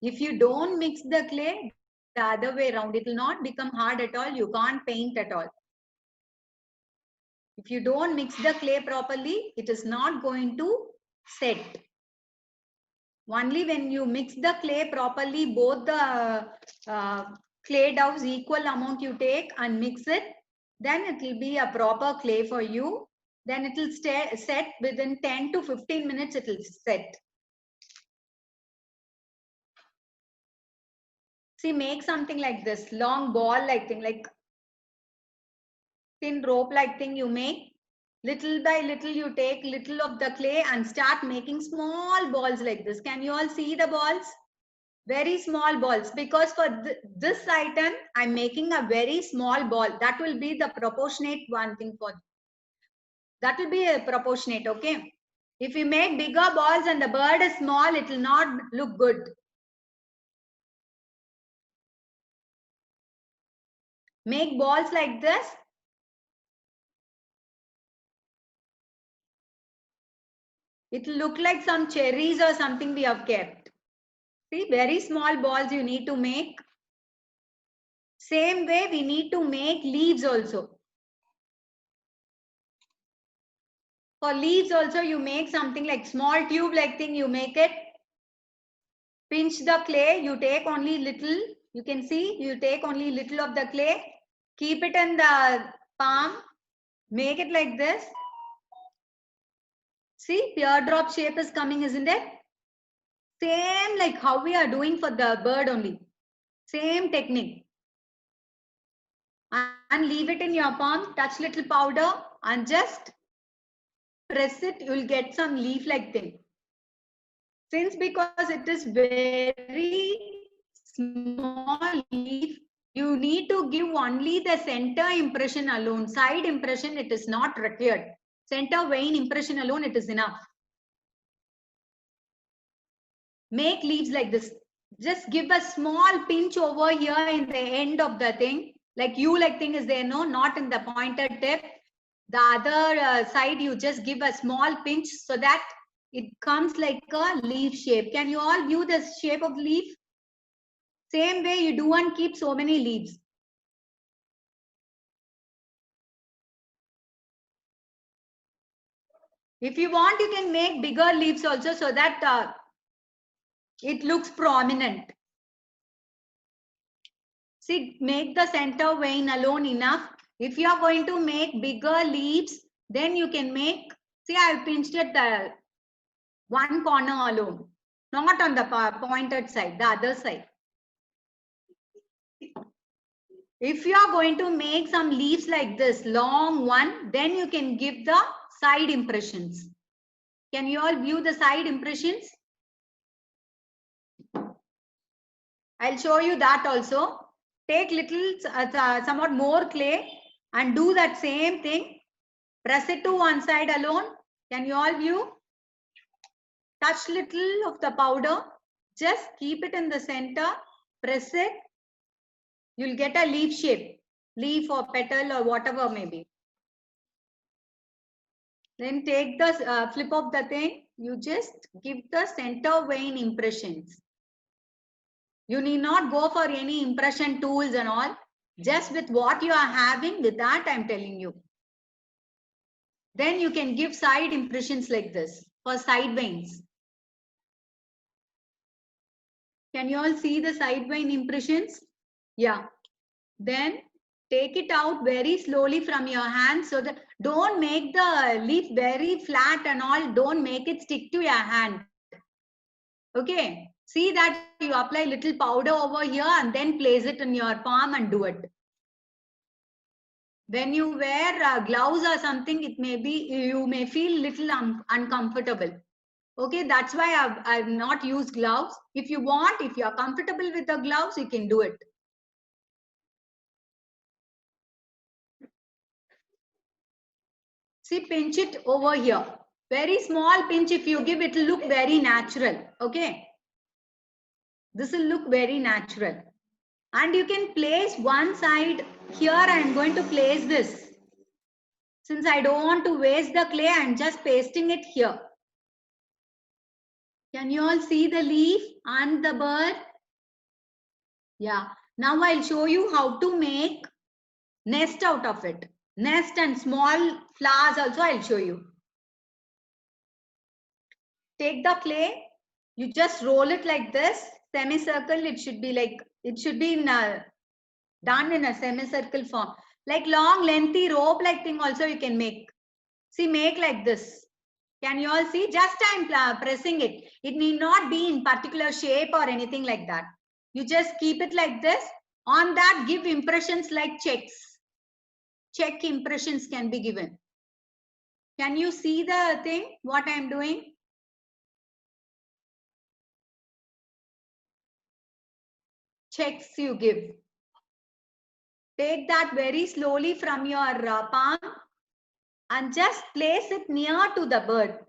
If you don't mix the clay, the other way around, it will not become hard at all. You can't paint at all. If you don't mix the clay properly, it is not going to set. Only when you mix the clay properly, both the clay doughs equal amount you take and mix it, then it will be a proper clay for you. Then it will set within 10 to 15 minutes, it will set. See, make something like this, long ball like thing, like thin rope like thing you make. Little by little you take little of the clay and start making small balls like this. Can you all see the balls? Very small balls, because for this item, I'm making a very small ball. That will be the proportionate one thing for that will be a proportionate, okay? If you make bigger balls and the bird is small, it will not look good. Make balls like this It will look like some cherries or something we have kept. See, very small balls you need to make. Same way we need to make leaves also. For leaves also you make something like small tube like thing, you make it. Pinch the clay, you take only little, you can see, you take only little of the clay, keep it in the palm, make it like this. See, teardrop shape is coming, isn't it? Same like how we are doing for the bird only. Same technique. And leave it in your palm, touch little powder and just press it, you will get some leaf like thing. Since because it is very small leaf, you need to give only the center impression alone. Side impression, it is not required. Center vein impression alone, it is enough. Make leaves like this. Just give a small pinch over here in the end of the thing. Like you like thing is there, no, not in the pointed tip. The other side, you just give a small pinch so that it comes like a leaf shape. Can you all view the shape of leaf? Same way you do and keep so many leaves. If you want, you can make bigger leaves also so that it looks prominent. See, make the center vein alone enough. If you are going to make bigger leaves, then you can make, see, I have pinched it the one corner alone, not on the pointed side, the other side. If you are going to make some leaves like this, long one, then you can give the side impressions. Can you all view the side impressions? I'll show you that also. Take little, somewhat more clay and do that same thing. Press it to one side alone. Can you all view? Touch little of the powder. Just keep it in the center. Press it. You'll get a leaf shape. Leaf or petal or whatever maybe. Then take the flip of the thing. You just give the center vein impressions. You need not go for any impression tools and all. Just with what you are having, with that I'm telling you. Then you can give side impressions like this for side veins. Can you all see the side vein impressions? Yeah. Then take it out very slowly from your hand so that don't make the leaf very flat and all. Don't make it stick to your hand. Okay. See that you apply little powder over here and then place it in your palm and do it. When you wear gloves or something, it may be, you may feel little uncomfortable. Okay, that's why I've not used gloves. If you want, if you are comfortable with the gloves, you can do it. See, pinch it over here. Very small pinch, if you give, it will look very natural. Okay. This will look very natural. And you can place one side here. I am going to place this. Since I don't want to waste the clay, I am just pasting it here. Can you all see the leaf and the bird? Yeah. Now I'll show you how to make nest out of it. Nest and small flowers also I'll show you. Take the clay. You just roll it like this. Semicircle. It should be like, it should be done in a semicircle form. Like long lengthy rope like thing also you can make. See, make like this. Can you all see? Just I'm pressing it. It need not be in particular shape or anything like that. You just keep it like this. On that, give impressions like checks. Check impressions can be given. Can you see the thing, what I am doing? Checks you give. Take that very slowly from your palm and just place it near to the bird.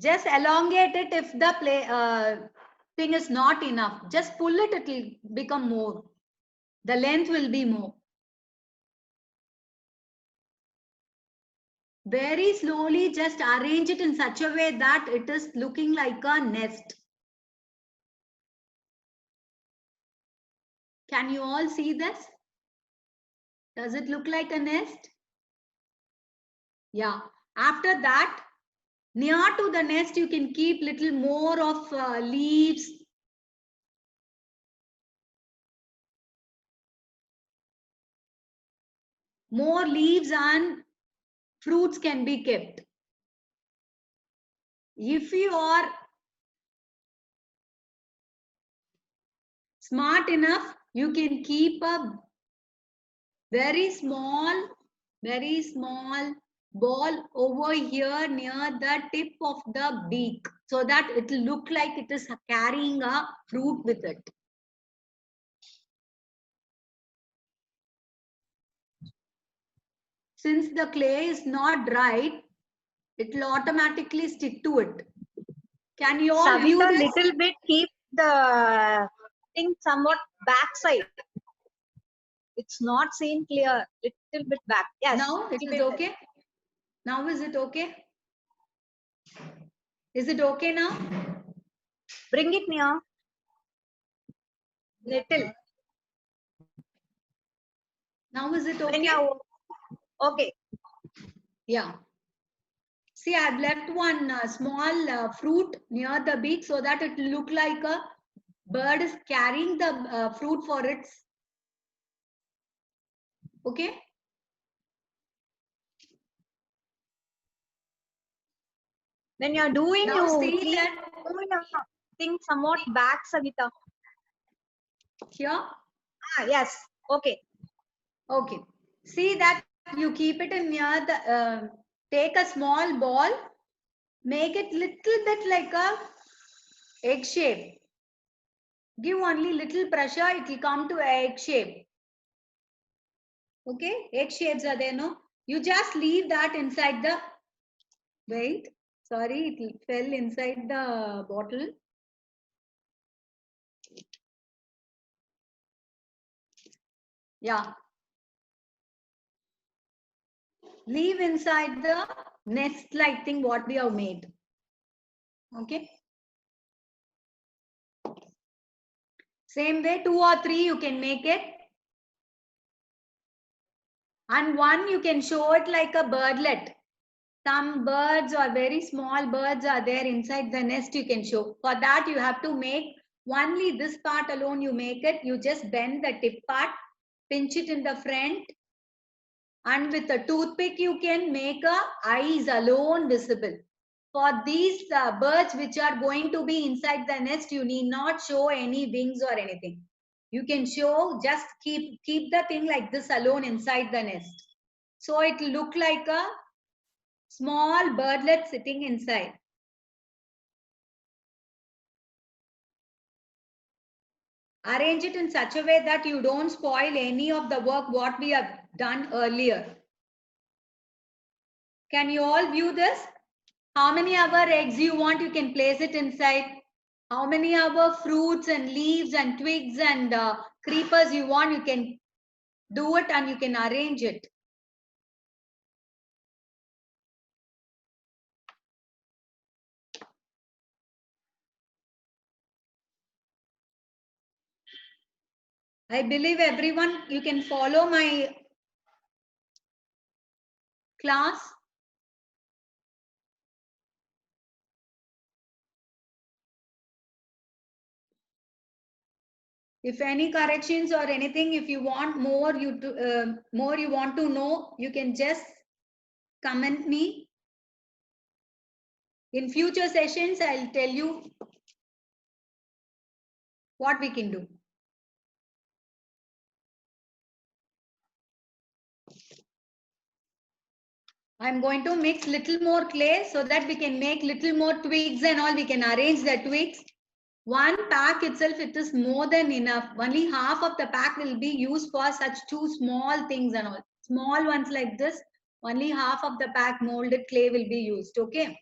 Just elongate it if the thing is not enough. Just pull it, it will become more. The length will be more. very slowly just arrange it in such a way that it is looking like a nest. Can you all see this? Does it look like a nest? Yeah. After that, near to the nest, you can keep little more of leaves. More leaves and fruits can be kept. If you are smart enough, you can keep a very small ball over here near the tip of the beak so that it will look like it is carrying a fruit with it. Since the clay is not dried, it will automatically stick to it. Can you all view Savita, this? little bit keep the thing somewhat backside. It's not seen clear. Little bit back. Yes. Now it keep is okay. Now is it okay? Is it okay now? Bring it near. Little. Now is it okay? Okay. Yeah. See, I've left one small fruit near the beak so that it will look like a bird is carrying the fruit for its. Okay. When you're doing, Now you see keep that thing somewhat back, Savita. Here? Yes. Okay. Okay. See that you keep it in near the, take a small ball, make it little bit like a egg shape. Give only little pressure, it will come to egg shape. Okay, egg shapes are there, no? You just leave that inside the, wait, sorry, it fell inside the bottle. Yeah. Leave inside the nest-like thing what we have made. Okay. Same way, 2 or 3 you can make it. And one you can show it like a birdlet. Some birds or very small birds are there inside the nest you can show. For that you have to make only this part alone you make it. You just bend the tip part, pinch it in the front. And with a toothpick you can make a eyes alone visible. For these birds which are going to be inside the nest, you need not show any wings or anything. You can show, just keep the thing like this alone inside the nest. So it will look like a small birdlet sitting inside. Arrange it in such a way that you don't spoil any of the work what we have done earlier. Can you all view this? How many other eggs you want, you can place it inside. How many other fruits and leaves and twigs and creepers you want, you can do it and you can arrange it. I believe everyone, you can follow my class. If any corrections or anything, if you want more, more you want to know, you can just comment me. In future sessions, I'll tell you what we can do. I'm going to mix little more clay so that we can make little more twigs and all. We can arrange the twigs. One pack itself, it is more than enough. Only half of the pack will be used for such 2 small things and all. Small ones like this, only half of the pack molded clay will be used. Okay.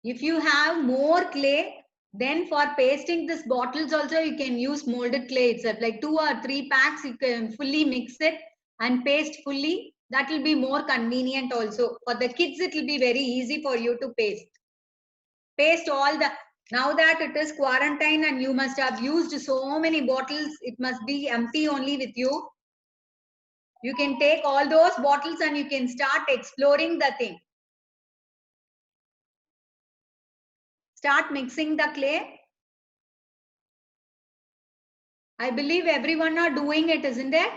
If you have more clay, then for pasting this bottles also you can use molded clay itself. Like 2 or 3 packs, you can fully mix it and paste fully. That will be more convenient also. For the kids, it will be very easy for you to paste. Paste all the, now that it is quarantine and you must have used so many bottles, it must be empty only with you. You can take all those bottles and you can start exploring the thing. Start mixing the clay. I believe everyone are doing it, isn't it?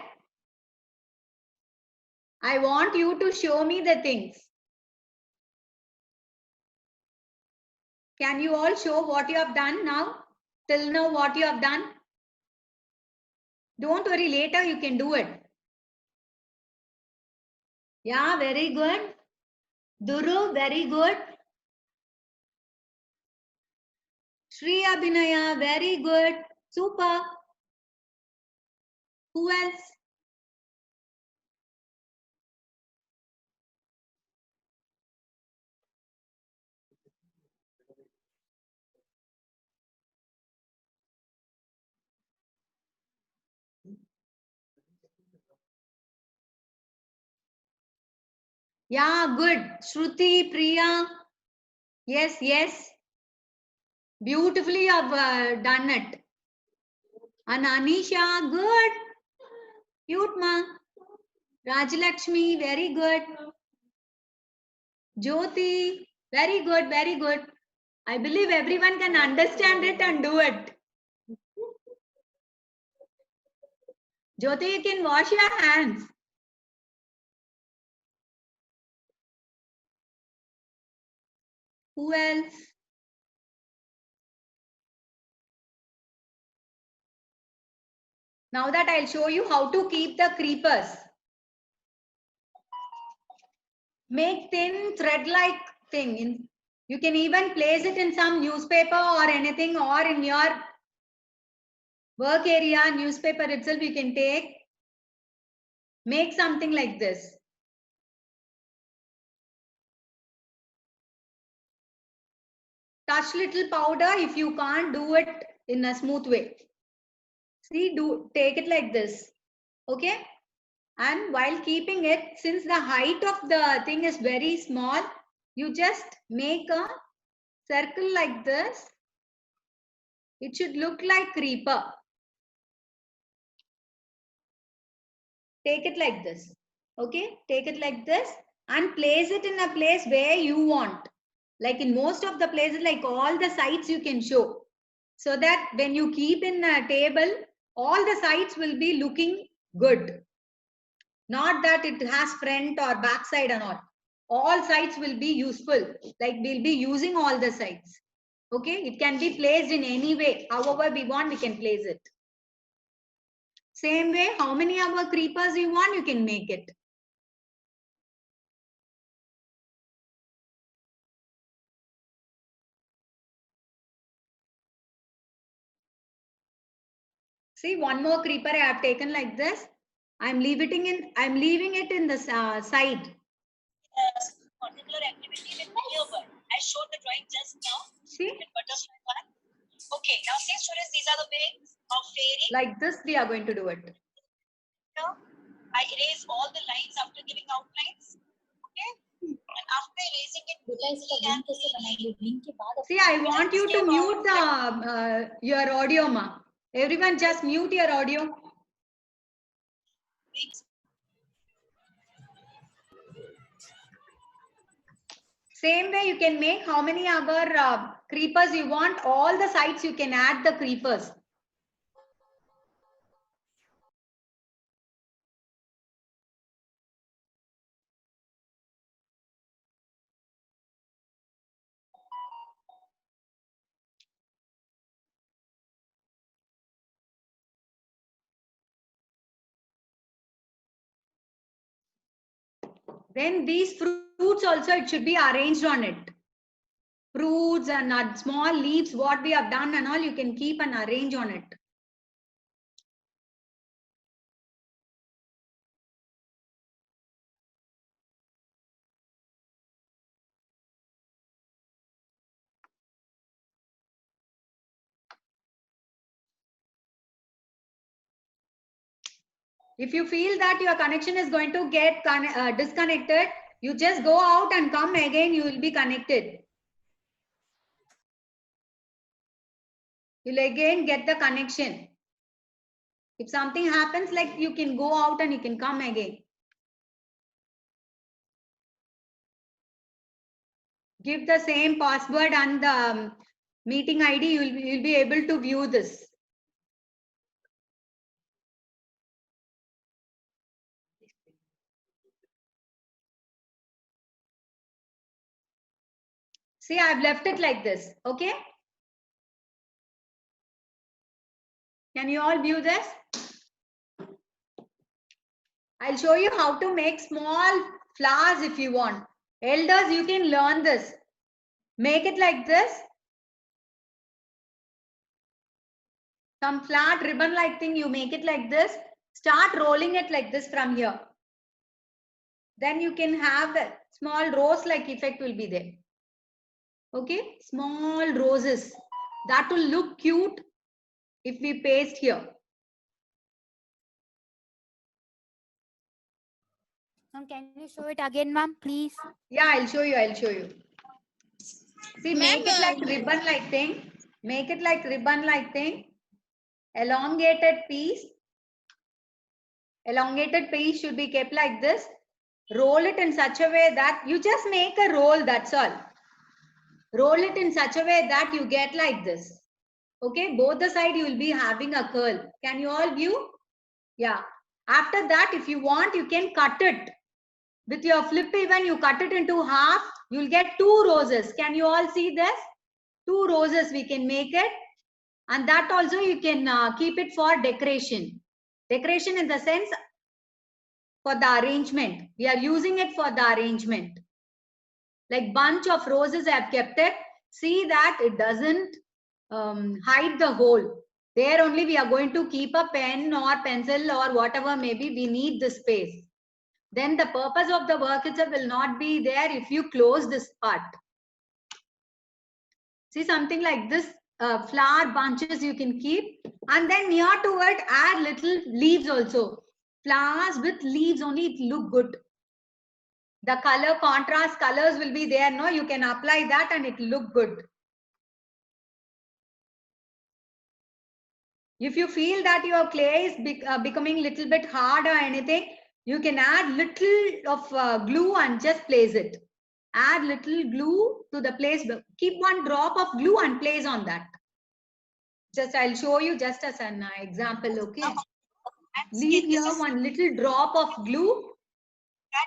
I want you to show me the things. Can you all show what you have done now? Till now, what you have done? Don't worry, later you can do it. Yeah, very good. Duru, very good. Shri Abhinaya, very good. Super. Who else? Yeah, good. Shruti, Priya. Yes, yes. Beautifully you have done it. And Anisha, good. Cute, ma. Rajalakshmi, very good. Jyoti, very good, very good. I believe everyone can understand it and do it. Jyoti, you can wash your hands. Who else? Now that I'll show you how to keep the creepers. Make thin thread-like thing. You can even place it in some newspaper or anything, or in your work area, newspaper itself you can take. Make something like this. Touch little powder if you can't do it in a smooth way. See, take it like this. Okay? And while keeping it, since the height of the thing is very small, you just make a circle like this. It should look like creeper. Take it like this. Okay? Take it like this and place it in a place where you want. Like in most of the places, like all the sides you can show. So that when you keep in a table, all the sides will be looking good. Not that it has front or back side and all. All sides will be useful. Like we'll be using all the sides. Okay, it can be placed in any way. However we want, we can place it. Same way, how many of our creepers you want, you can make it. See, one more creeper I have taken like this. I'm leaving it in the side. Particular activity with earbud. I showed the drawing just now. See? With butterfly one. Okay, now see students, these are the wings of fairy. Like this, we are going to do it. Now, I erase all the lines after giving outlines. Okay? And after erasing it, see, I want you to mute the your audio, ma. Everyone just mute your audio. Same way you can make how many other creepers you want. All the sides you can add the creepers. Then these fruits also, it should be arranged on it. Fruits and small leaves, what we have done and all, you can keep and arrange on it. If you feel that your connection is going to get disconnected, you just go out and come again, you will be connected. You'll again get the connection. If something happens, like you can go out and you can come again. Give the same password and the meeting ID, you'll be able to view this. See, I've left it like this, okay? Can you all view this? I'll show you how to make small flowers if you want. Elders, you can learn this. Make it like this. Some flat ribbon-like thing, you make it like this. Start rolling it like this from here. Then you can have the small rose-like effect will be there. Okay, small roses. That will look cute if we paste here. Can you show it again, ma'am, please? Yeah, I'll show you. See, make it like ribbon-like thing. Make it like ribbon-like thing. Elongated piece. Elongated piece should be kept like this. Roll it in such a way that you just make a roll, that's all. Roll it in such a way that you get like this. Okay, both the side you will be having a curl. Can you all view? Yeah. After that, if you want, you can cut it. With your flip even, you cut it into half. You will get 2 roses. Can you all see this? 2 roses we can make it. And that also you can keep it for decoration. Decoration in the sense for the arrangement. We are using it for the arrangement. Like bunch of roses I have kept it. See that it doesn't hide the hole. There only we are going to keep a pen or pencil or whatever maybe we need the space. Then the purpose of the work itself will not be there if you close this part. See something like this, flower bunches you can keep, and then near to it add little leaves also. Flowers with leaves only it look good. The color contrast colors will be there. No, you can apply that and it look good. If you feel that your clay is becoming little bit hard or anything, you can add little of glue and just place it. Add little glue to the place. Keep one drop of glue and place on that. Just I'll show you just as an example. Okay. Leave here one little drop of glue.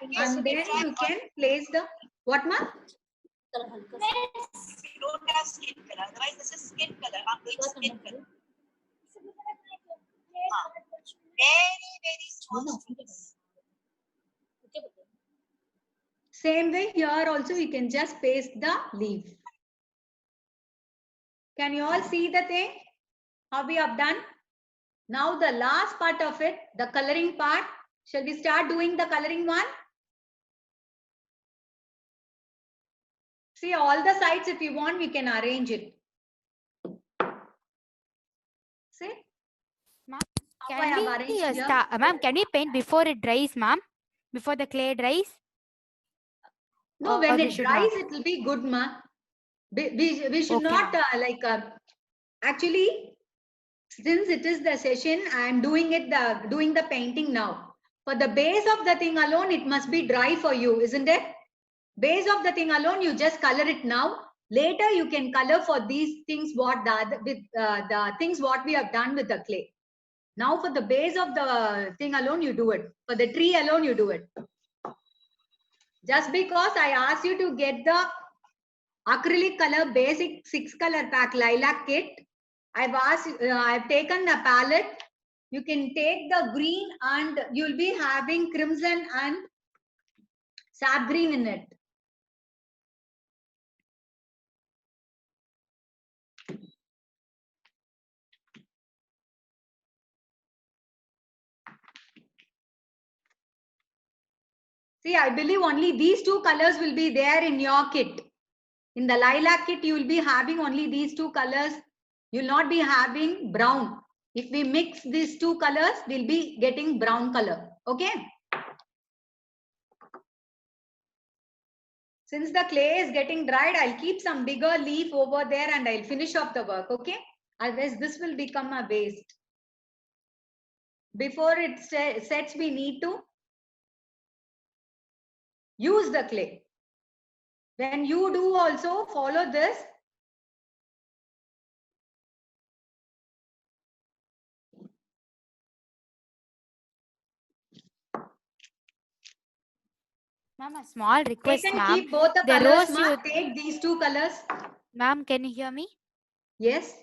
And then you can place the what, ma'am? We don't have skin color. Otherwise, this is skin color. I'm doing skin color. Very small strokes. Same way here also you can just paste the leaf. Can you all see the thing? How we have done? Now the last part of it, the coloring part. Shall we start doing the coloring one? See all the sides if you want, we can arrange it. See? Ma'am, can we paint before it dries, ma'am? Before the clay dries? No, when it dries, it will be good, ma. We should not actually, since it is the session, I am doing the painting now. For the base of the thing alone, it must be dry for you, isn't it? Base of the thing alone, you just color it now. Later, you can color for these things the things what we have done with the clay. Now, for the base of the thing alone, you do it. For the tree alone, you do it. Just because I asked you to get the acrylic color basic 6-color pack lilac kit, I've taken the palette. You can take the green and you'll be having crimson and sap green in it. See, I believe only these 2 colors will be there in your kit. In the lilac kit, you will be having only these 2 colors. You will not be having brown. If we mix these two colors, we'll be getting brown color. Okay. Since the clay is getting dried, I'll keep some bigger leaf over there and I'll finish off the work. Okay. Otherwise, this will become a waste. Before it sets, we need to use the clay. When you do also follow this. Ma'am, a small request, They can ma'am. keep both the colors, take these two colors. Ma'am, can you hear me? Yes.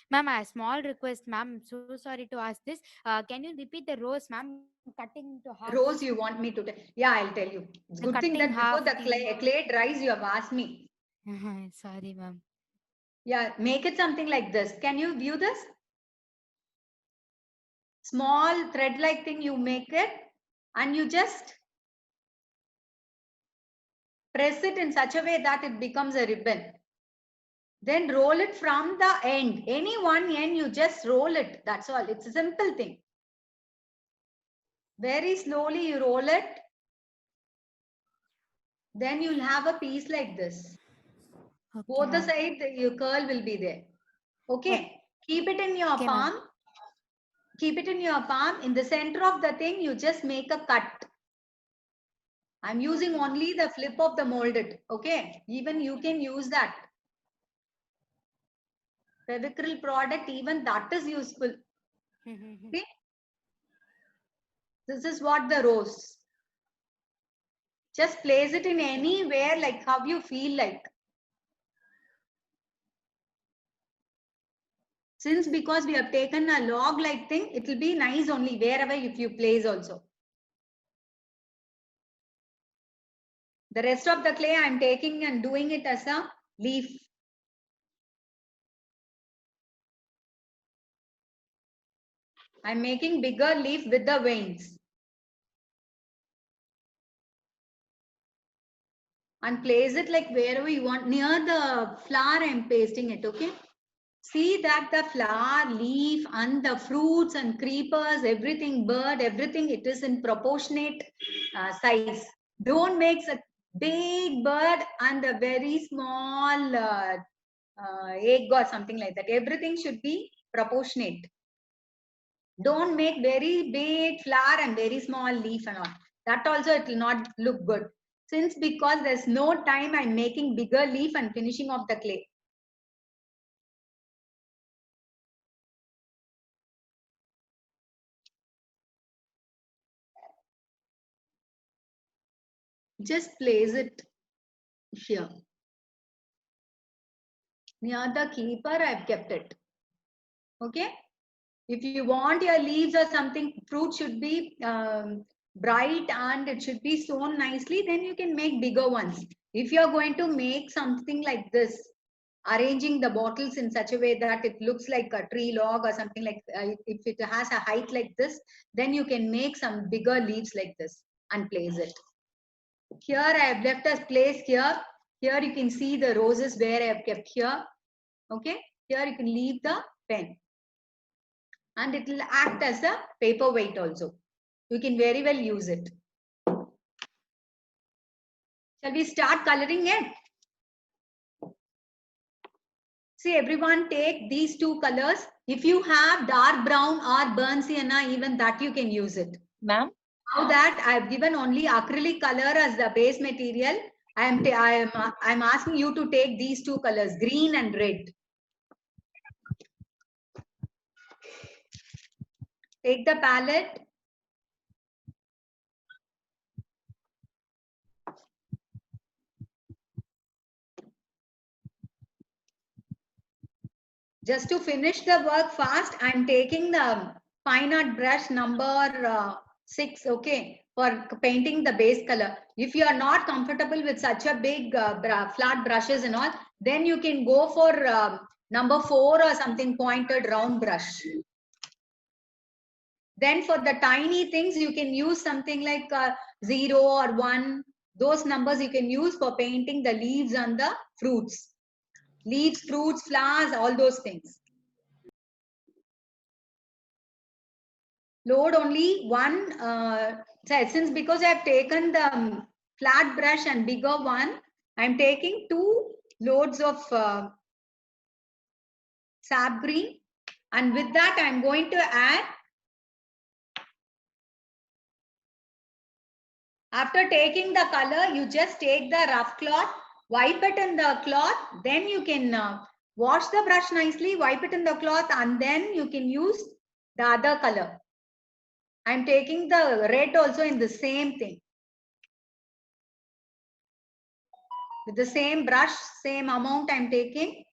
Ma'am, a small request, ma'am. So sorry to ask this. Can you repeat the rows, ma'am? Cutting to half. Rows you want me to tell? Yeah, I'll tell you. It's good thing that before the clay dries, you have asked me. Sorry, ma'am. Yeah, make it something like this. Can you view this? Small thread-like thing, you make it and you just press it in such a way that it becomes a ribbon. Then roll it from the end. Any one end, you just roll it. That's all. It's a simple thing. Very slowly you roll it. Then you'll have a piece like this. Okay, both the side, your curl will be there. Okay. Keep it in your palm. Keep it in your palm. In the center of the thing, you just make a cut. I'm using only the flip of the molded. Okay. Even you can use that. Fevicryl product, even that is useful. Okay. This is what the rose. Just place it in anywhere like how you feel like. Since because we have taken a log like thing, it will be nice only wherever if you place also. The rest of the clay I'm taking and doing it as a leaf. I'm making bigger leaf with the veins. And place it like wherever you want. Near the flower I'm pasting it, okay? See that the flower, leaf and the fruits and creepers, everything, bird, everything, it is in proportionate size. Don't make a big bird and a very small egg or something like that. Everything should be proportionate. Don't make very big flower and very small leaf and all. That also it will not look good. Since because there's no time, I'm making bigger leaf and finishing off the clay. Just place it here. Near the keeper, I've kept it. Okay. If you want your leaves or something, fruit should be bright and it should be sewn nicely, then you can make bigger ones. If you're going to make something like this, arranging the bottles in such a way that it looks like a tree log or something like, if it has a height like this, then you can make some bigger leaves like this and place it. Here I have left a place here. Here you can see the roses where I have kept here. Okay. Here you can leave the pen. And it will act as a paperweight also. You can very well use it. Shall we start coloring it? See, everyone take these two colors. If you have dark brown or burnt sienna, even that you can use it. Ma'am? Now that I have given only acrylic color as the base material, I'm asking you to take these two colors, green and red. Take the palette. Just to finish the work fast, I'm taking the fine art brush number 6, okay, for painting the base color. If you are not comfortable with such a big flat brushes and all, then you can go for number 4 or something pointed round brush. Then for the tiny things, you can use something like 0 or 1. Those numbers you can use for painting the leaves and the fruits. Leaves, fruits, flowers, all those things. load only one, since because I have taken the flat brush and bigger one, I'm taking 2 loads of sap green, and with that I'm going to add, after taking the color, you just take the rough cloth, wipe it in the cloth, then you can wash the brush nicely, wipe it in the cloth, and then you can use the other color. I'm taking the red also in the same thing. With the same brush, same amount I'm taking.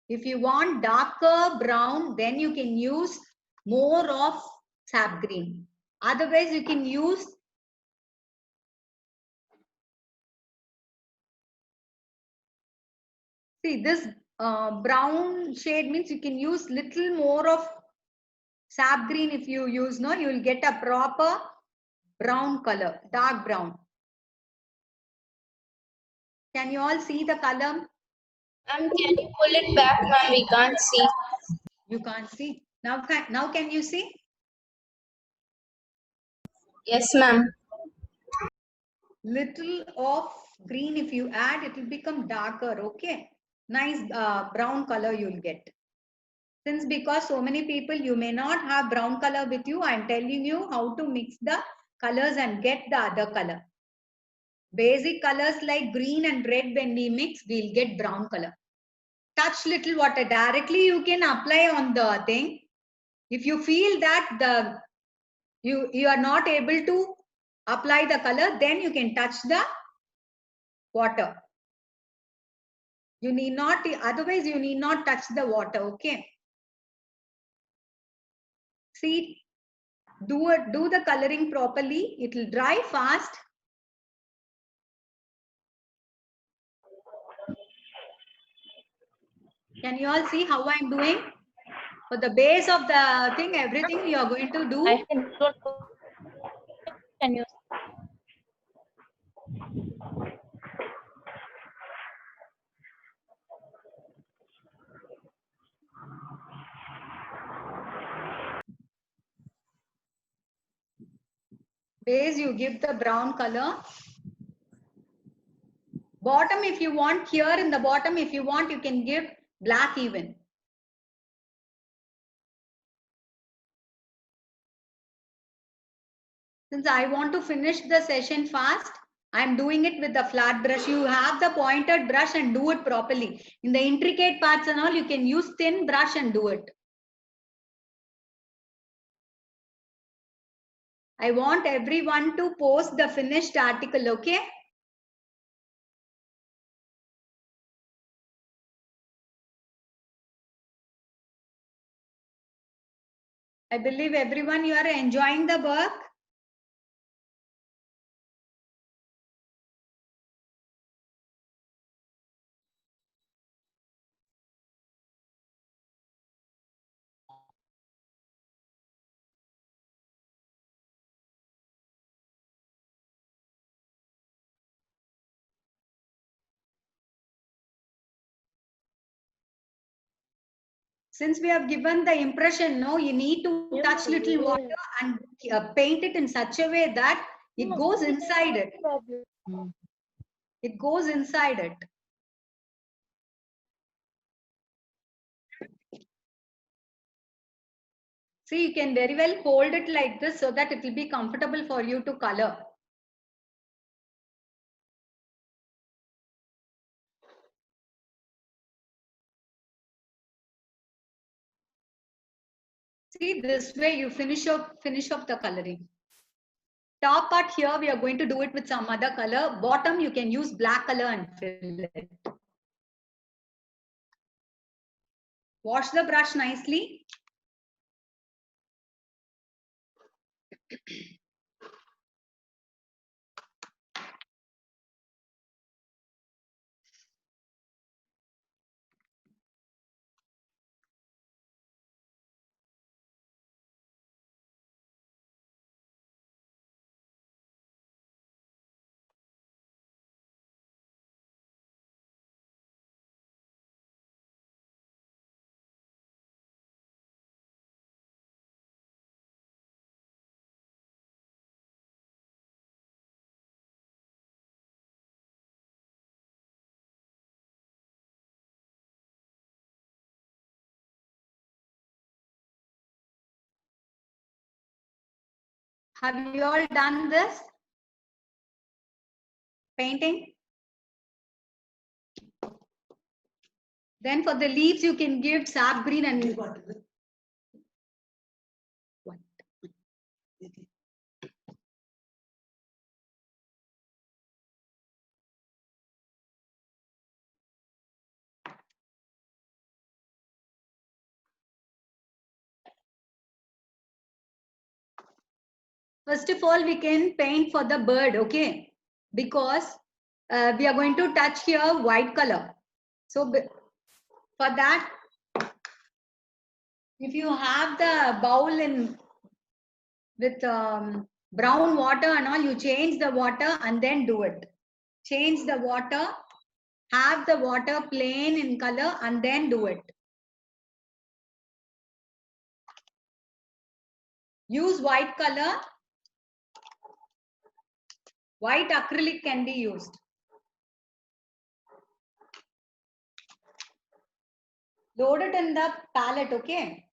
If you want darker brown, then you can use more of sap green. Otherwise, you can use this brown shade means you can use little more of sap green. If you use, no, you will get a proper brown color, dark brown. Can you all see the color? Can you pull it back, ma'am? We can't see. You can't see. Now can you see? Yes, ma'am. Little of green if you add, it will become darker. Okay, nice brown color you'll get. Since because so many people, you may not have brown color with you, I'm telling you how to mix the colors and get the other color. Basic colors like green and red, when we mix, we'll get brown color. Touch little water directly, you can apply on the thing. If you feel that you are not able to apply the color, then you can touch the water. You need not, otherwise you need not touch the water. Okay. See, do the coloring properly. It will dry fast. Can you all see how I'm doing? For the base of the thing, everything you are going to do. Can you? Base, you give the brown color. Bottom, if you want, here in the bottom, if you want, you can give black even. Since I want to finish the session fast, I'm doing it with the flat brush. You have the pointed brush and do it properly. In the intricate parts and all, you can use thin brush and do it. I want everyone to post the finished article, okay? I believe everyone, you are enjoying the work. Since we have given the impression, no, you need to touch little water and paint it in such a way that it goes inside it. It goes inside it. See, you can very well hold it like this so that it will be comfortable for you to color. See, this way you finish off the coloring. Top part here, we are going to do it with some other color. Bottom, you can use black color and fill it. Wash the brush nicely. Have you all done this? Painting? Then for the leaves, you can give sap green and first of all, we can paint for the bird, okay? Because we are going to touch here white color. So for that, if you have the bowl in with brown water and all, you change the water and then do it. Change the water, have the water plain in color and then do it. Use white color. White acrylic can be used. Load it in the palette, okay?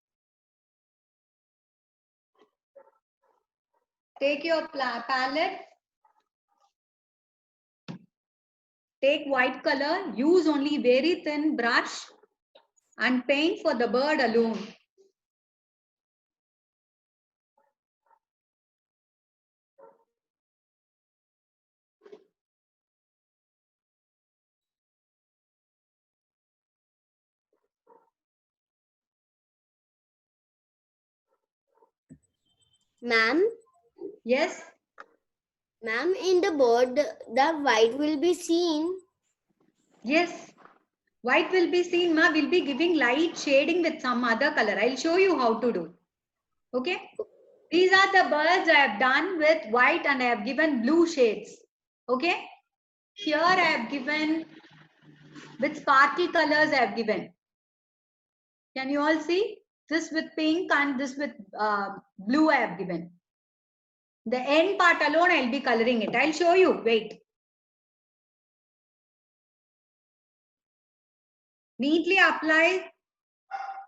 Take your palette. Take white color. Use only very thin brush and paint for the bird alone. Ma'am? Yes? Ma'am, in the board, the white will be seen. Yes. White will be seen, ma. We'll be giving light shading with some other color. I'll show you how to do. Okay? These are the birds I have done with white and I have given blue shades. Okay? Here I have given with sparkly colors I have given. Can you all see? This with pink and this with blue I have given. The end part alone I'll be coloring it. I'll show you. Wait. Neatly apply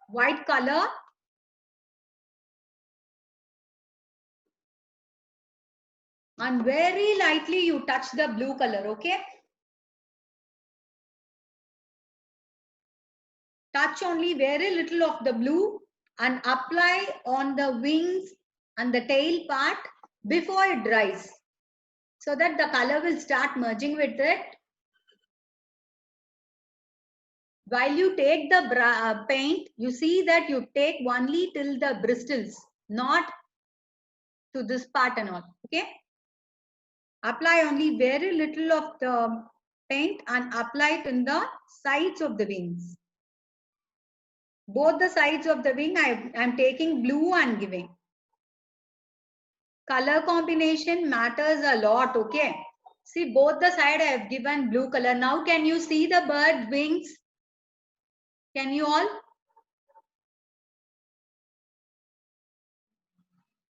white color. And very lightly you touch the blue color, okay? Touch only very little of the blue and apply on the wings and the tail part before it dries, so that the color will start merging with it. While you take the paint, you see that you take only till the bristles, not to this part and all, okay? Apply only very little of the paint and apply it in the sides of the wings. Both the sides of the wing, I'm taking blue and giving. Color combination matters a lot, okay? See, both the side I have given blue color. Now can you see the bird wings? Can you all?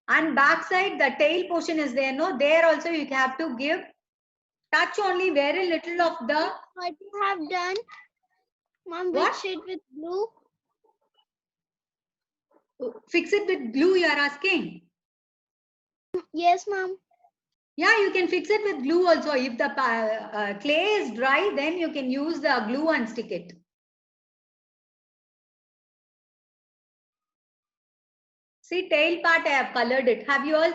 And backside, the tail portion is there, no? There also you have to give, touch only very little of the... What you have done? Mom, What? fix it with blue. Fix it with glue, you are asking? Yes, ma'am. Yeah, you can fix it with glue also. If the clay is dry, then you can use the glue and stick it. See, tail part I have colored it. Have you all?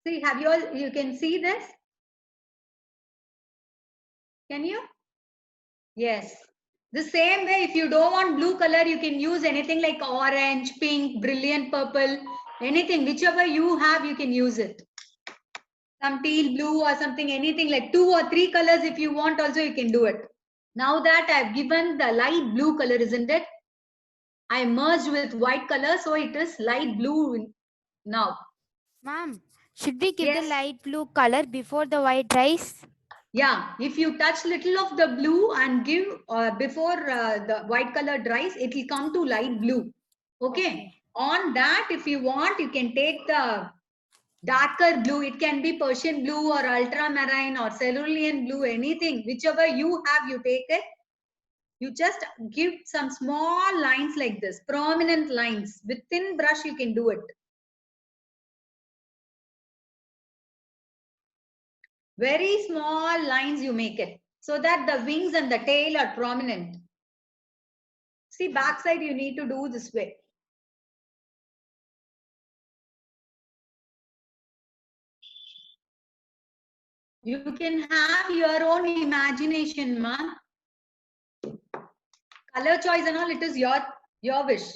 See, have you all? You can see this? Can you? Yes. The same way, if you don't want blue color, you can use anything like orange, pink, brilliant purple, anything. Whichever you have, you can use it. Some teal blue or something, anything like 2 or 3 colors if you want also, you can do it. Now that I've given the light blue color, isn't it? I merged with white color, so it is light blue now. Ma'am, should we give the light blue color before the white dries? Yeah, if you touch little of the blue and give before the white color dries, it will come to light blue. Okay. On that, if you want, you can take the darker blue. It can be Persian blue or ultramarine or cerulean blue, anything. Whichever you have, you take it. You just give some small lines like this, prominent lines. With thin brush, you can do it. Very small lines you make it so that the wings and the tail are prominent. See, backside you need to do this way. You can have your own imagination, ma. Color choice and all, it is your wish.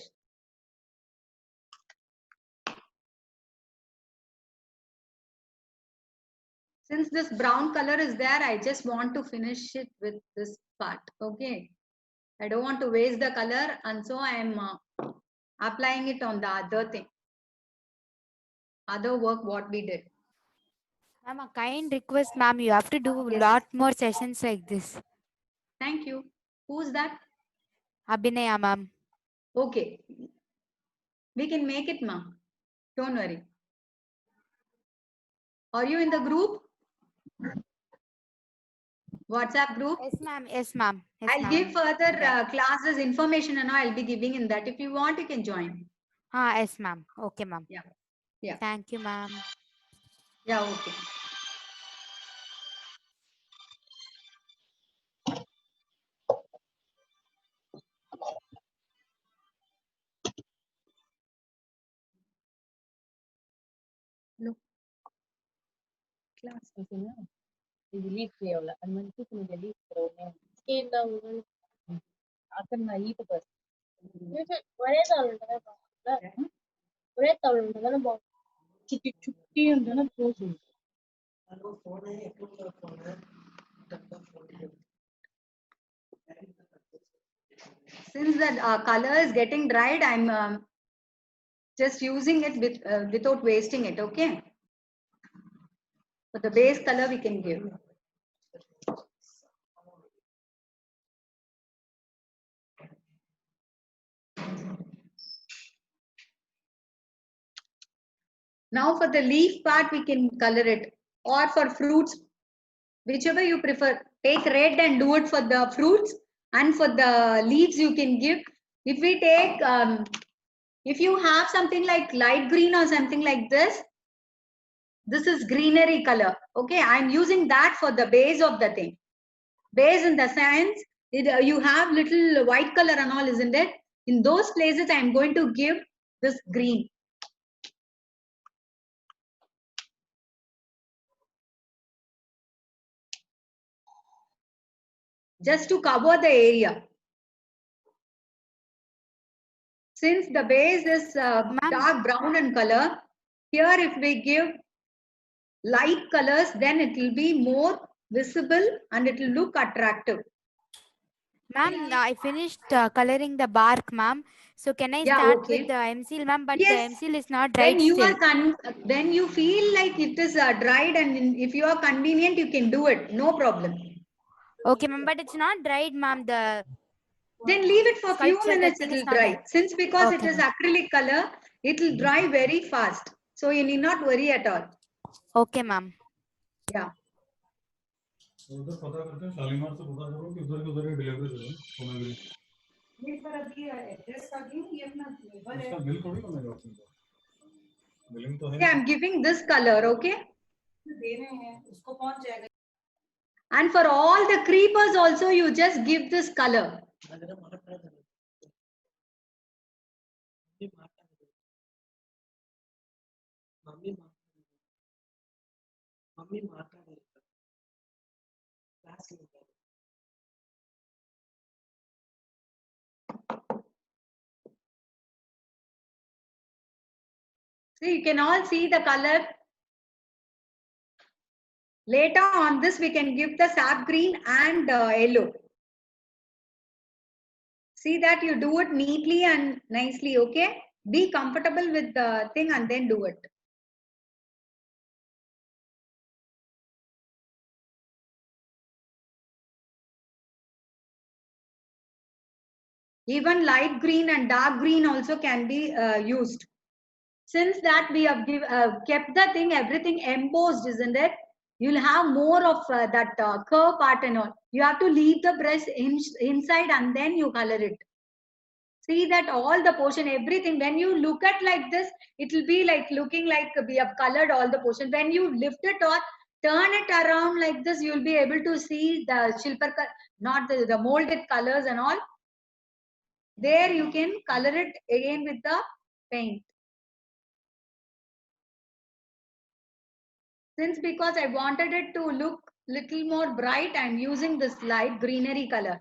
Since this brown color is there, I just want to finish it with this part. Okay. I don't want to waste the color, and so I am applying it on the other thing. Other work what we did. Ma'am, a kind request, ma'am. You have to do a lot more sessions like this. Thank you. Who's that? Abhinaya, ma'am. Okay. We can make it, ma'am. Don't worry. Are you in the group? WhatsApp group? Yes, ma'am. Yes, ma'am. Yes, I'll give further classes information and I'll be giving in that. If you want, you can join. Yes, ma'am. Okay, ma'am. Yeah. Yeah. Thank you, ma'am. Yeah, okay. Look. Class. delete చేయవల అది మంచి delete చేయవల scale లో అక్కడ నా ఈత bus ఒరే తాళం ఉంటదా ఒరే తాళం ఉంటదా బాగు చుట్టి చుట్టి ఉంటదా పోసు Since the color is getting dried, I'm just using it without wasting it, okay? For the base color we can give. Now for the leaf part, we can color it. Or for fruits, whichever you prefer. Take red and do it for the fruits. And for the leaves, you can give. If we take, if you have something like light green or something like this is greenery color. Okay, I'm using that for the base of the thing. Base in the sense, you have little white color and all, isn't it? In those places, I'm going to give this green. Just to cover the area. Since the base is dark brown in color, here if we give light colors, then it will be more visible and it will look attractive. Ma'am, I finished coloring the bark, ma'am. So can I start with the MCL, ma'am? But the MCL is not dried still. Then you feel like it is dried, and if you are convenient, you can do it. No problem. Okay, ma'am, but it's not dried, ma'am. Then leave it for a few sculpture, minutes, it will dry. Since because it is acrylic color, it will dry very fast. So you need not worry at all. Okay, ma'am. Yeah. उधर पता करते हैं शालीमार से पता करो कि उधर ही delivery दे दो तुम्हें भी ये पर अभी एड्रेस का दूं ये अपना लेबर है उसका बिल थोड़ी बनेगा उसमें बिलिंग तो है I'm giving this color, okay? दे रहे हैं उसको पहुंच जाएगा. And for all the creepers also, you just give this color. So you can all see the color. Later on this, we can give the sap green and yellow. See that you do it neatly and nicely, okay? Be comfortable with the thing and then do it. Even light green and dark green also can be used. Since that we have kept the thing, everything embossed, isn't it? You'll have more of that curve part and all. You have to leave the brush inside and then you color it. See that all the portion, everything, when you look at like this, it will be like looking like we have colored all the portion. When you lift it or turn it around like this, you'll be able to see the Shilpar, not the molded colors and all. There you can color it again with the paint. Since because I wanted it to look little more bright, I'm using this light greenery color.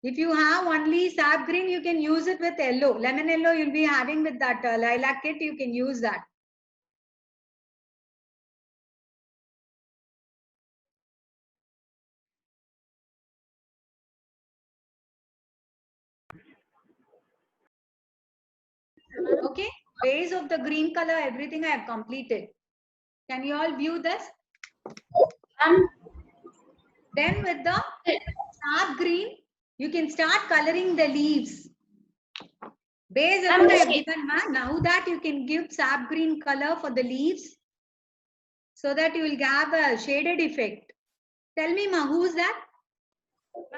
If you have only sap green, you can use it with yellow. Lemon yellow you'll be having with that lilac kit, you can use that. Okay, base of the green color, everything I have completed. Can you all view this? Then with the sap green, you can start coloring the leaves. Base amount I have given, ma. Now that you can give sap green color for the leaves, so that you will have a shaded effect. Tell me, ma, who's that?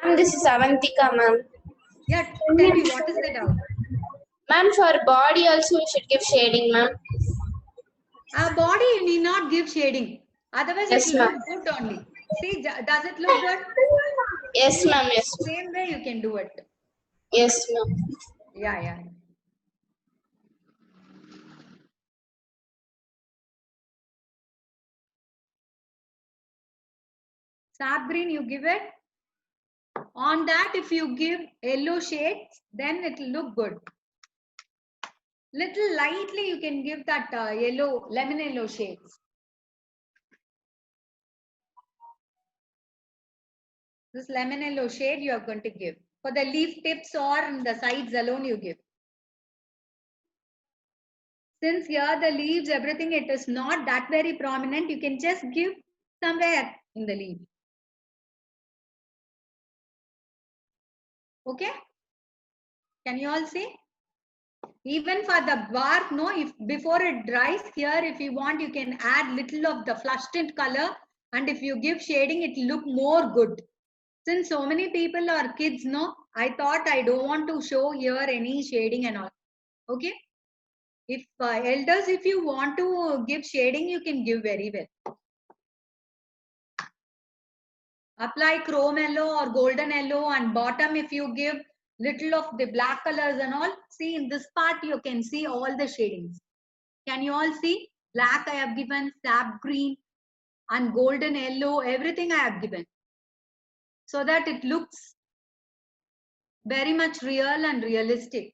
Ma'am, this is Avantika, ma'am. Yeah, tell me, what is the doubt? Ma'am, for body also we should give shading, ma'am. Body you need not give shading. Otherwise Yes, it will ma'am. look good only. See, does it look good? Yes, ma'am. Yes. Same way you can do it. Yes, ma'am. Yeah. Sap green you give it. On that, if you give yellow shades, then it will look good. Little lightly you can give that yellow, lemon yellow shades. This lemon yellow shade you are going to give. For the leaf tips or in the sides alone you give. Since here the leaves, everything, it is not that very prominent, you can just give somewhere in the leaf. Okay? Can you all see? Even for the bark, no, if before it dries here, if you want, you can add little of the flush tint color, and if you give shading, it will look more good. Since so many people are kids, no, I thought I don't want to show here any shading and all. Okay? If elders, if you want to give shading, you can give very well. Apply chrome yellow or golden yellow, and bottom if you give little of the black colors and all. See, in this part you can see all the shadings. Can you all see? Black I have given, sap green and golden yellow, everything I have given. So that it looks very much real and realistic.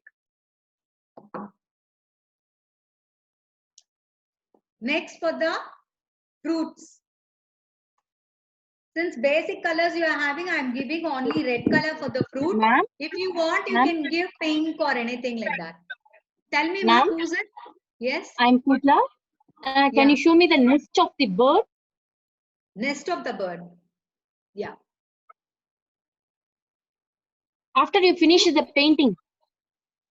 Next, for the fruits. Since basic colors you are having, I am giving only red color for the fruit. If you want, you can give pink or anything like that. Tell me, ma'am, who's it? Yes? I'm Putla. Can you show me the nest of the bird? Nest of the bird. Yeah. After you finish the painting.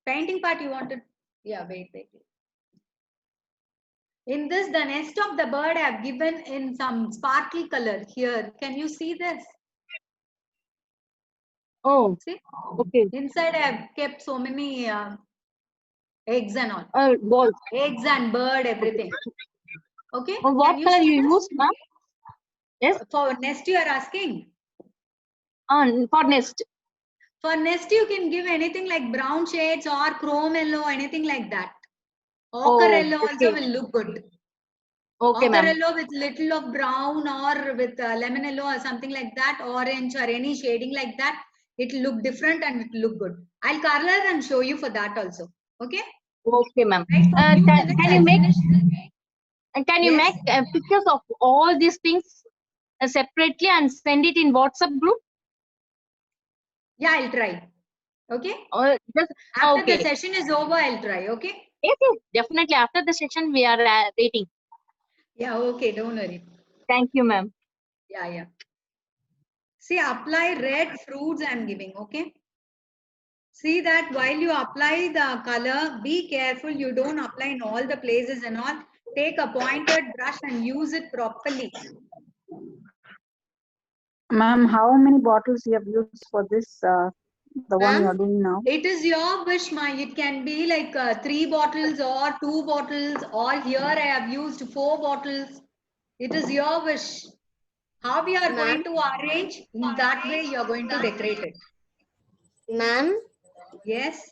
Painting part you wanted? Yeah, wait. In this, the nest of the bird I have given in some sparkly color here. Can you see this? Oh, see? Okay. Inside I have kept so many eggs and all. Balls. Eggs and bird, everything. Okay. What color you use, ma'am? Yes. For nest you are asking? For nest. For nest you can give anything like brown shades or chrome yellow, anything like that. Ochre yellow also will look good. Okay, Ochre ma'am. yellow with little of brown or with lemon yellow or something like that, orange or any shading like that. It will look different and it will look good. I'll color and show you for that also. Okay? Okay, ma'am. Right, Can you make pictures of all these things separately and send it in WhatsApp group? Yeah, I'll try. Okay? After the session is over, I'll try. Okay? Yes, definitely. After the session, we are waiting. Yeah, okay. Don't worry. Thank you, ma'am. Yeah. See, apply red fruits I'm giving. Okay? See that while you apply the color, be careful. You don't apply in all the places and all. Take a pointed brush and use it properly. Ma'am, how many bottles you have used for this? The one you are doing now? It is your wish, ma. It can be like 3 bottles or 2 bottles, or here I have used 4 bottles. It is your wish. How we are going to arrange, in that way you are going to decorate it. Ma'am, Yes.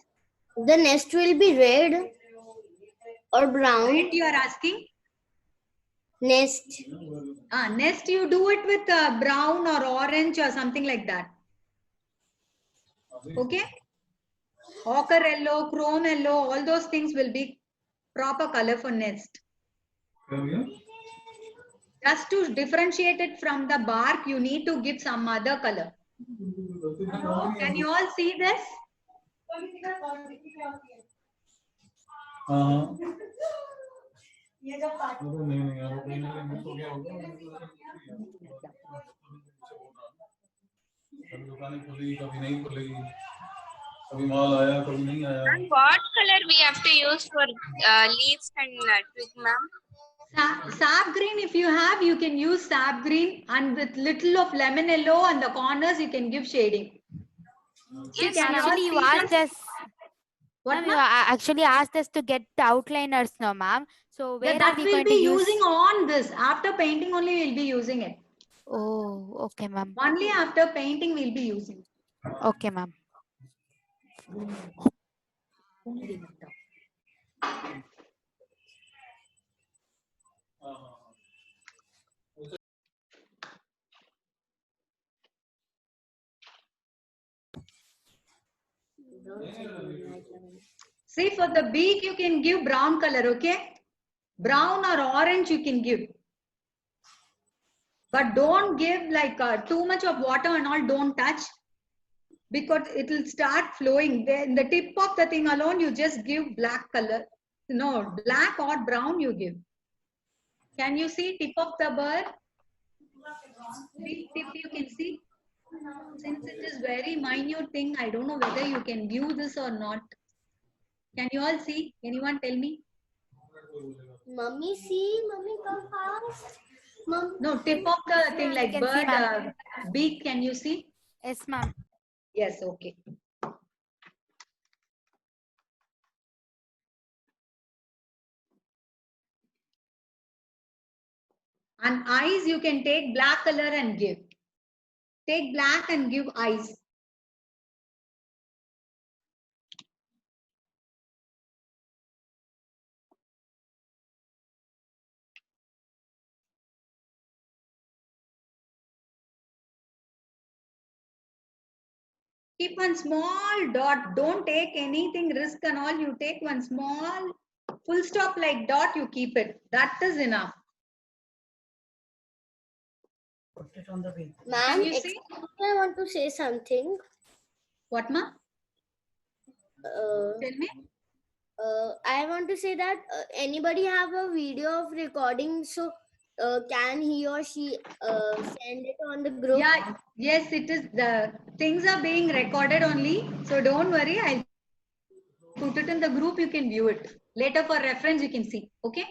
the nest will be red or brown. Red you are asking? Nest. Nest you do it with brown or orange or something like that. Okay? Ochre yellow, chrome yellow, all those things will be proper color for nest. Just to differentiate it from the bark, you need to give some other color. Can you all see this? And what color we have to use for leaves and twig, ma'am? Sap green, if you have, you can use sap green, and with little of lemon yellow on the corners, you can give shading. Yes, can you all actually, you see asked this? us. What, Ma'am, you ma'am? actually asked us to get the outliners now, ma'am. So where That are we will going be to use? using on this. After painting only we'll be using it. Oh, okay, ma'am. Only after painting we'll be using. Okay, ma'am. See, for the beak you can give brown color, okay? Brown or orange you can give. But don't give like too much of water and all, don't touch. Because it will start flowing. In the tip of the thing alone, you just give black color. No, black or brown you give. Can you see tip of the bird? Big tip you can see. Since it is very minute thing, I don't know whether you can view this or not. Can you all see? Anyone tell me? Mummy, see, mummy, come fast. Mom. No, tip of the thing like can see, bird ma'am. beak. Can you see? Yes, ma'am. Yes, okay. And eyes, you can take black color and give. Take black and give eyes. Keep one small dot. Don't take anything risk and all. You take one small full stop like dot. You keep it. That is enough. Ma'am, you see? I want to say something. What, ma? Tell me. I want to say that anybody have a video of recording, so can he or she send it on the group? Yeah, yes, it is. The things are being recorded only. So don't worry. I'll put it in the group. You can view it. Later for reference, you can see. Okay?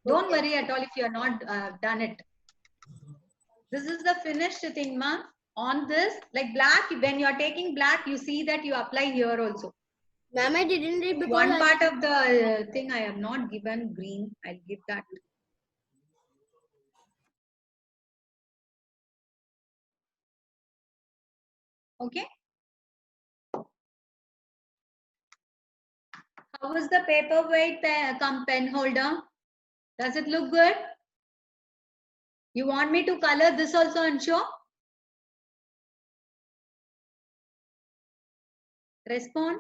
Don't worry at all if you are not done it. This is the finished thing, ma. On this, like black, when you are taking black, you see that you apply here also. Ma'am, I didn't read because one part of the thing I have not given green. I'll give that. Okay. How is the paperweight pen holder? Does it look good? You want me to color this also and show? Respond.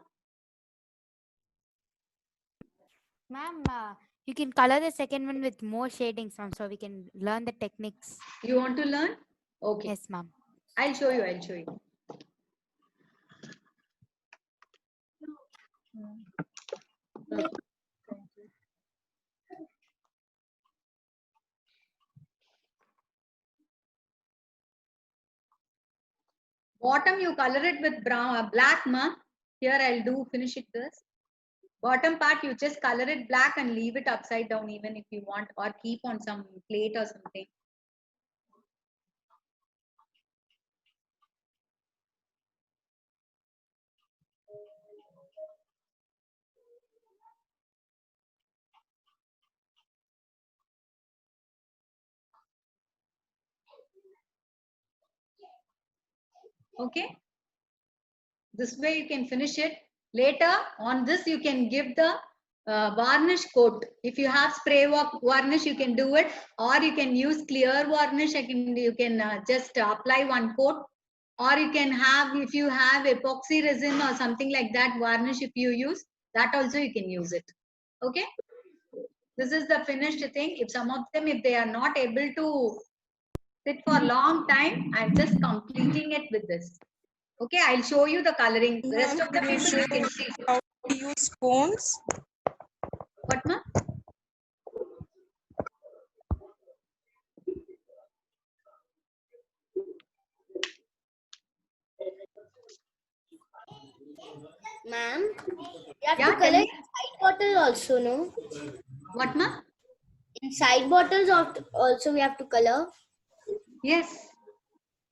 Ma'am, you can color the second one with more shadings, ma'am, so we can learn the techniques. You want to learn? Okay. Yes, ma'am. I'll show you. I'll show you. Bottom you color it with brown, black, ma. Here I'll do finish it this. Bottom part you just color it black and leave it upside down even if you want, or keep on some plate or something. Okay. This way you can finish it. Later on this you can give the varnish coat. If you have spray varnish, you can do it, or you can use clear varnish. You can just apply one coat, or you can have, if you have epoxy resin or something like that varnish, if you use that also you can use it. Okay. This is the finished thing. If some of them, if they are not able to sit for a long time, I'm just completing it with this. Okay, I'll show you the coloring. The rest of the people you can see. How to use cones? What, ma? Ma'am, you have Yeah, to color inside bottle also, no? What, ma? Inside bottles also we have to color. Yes,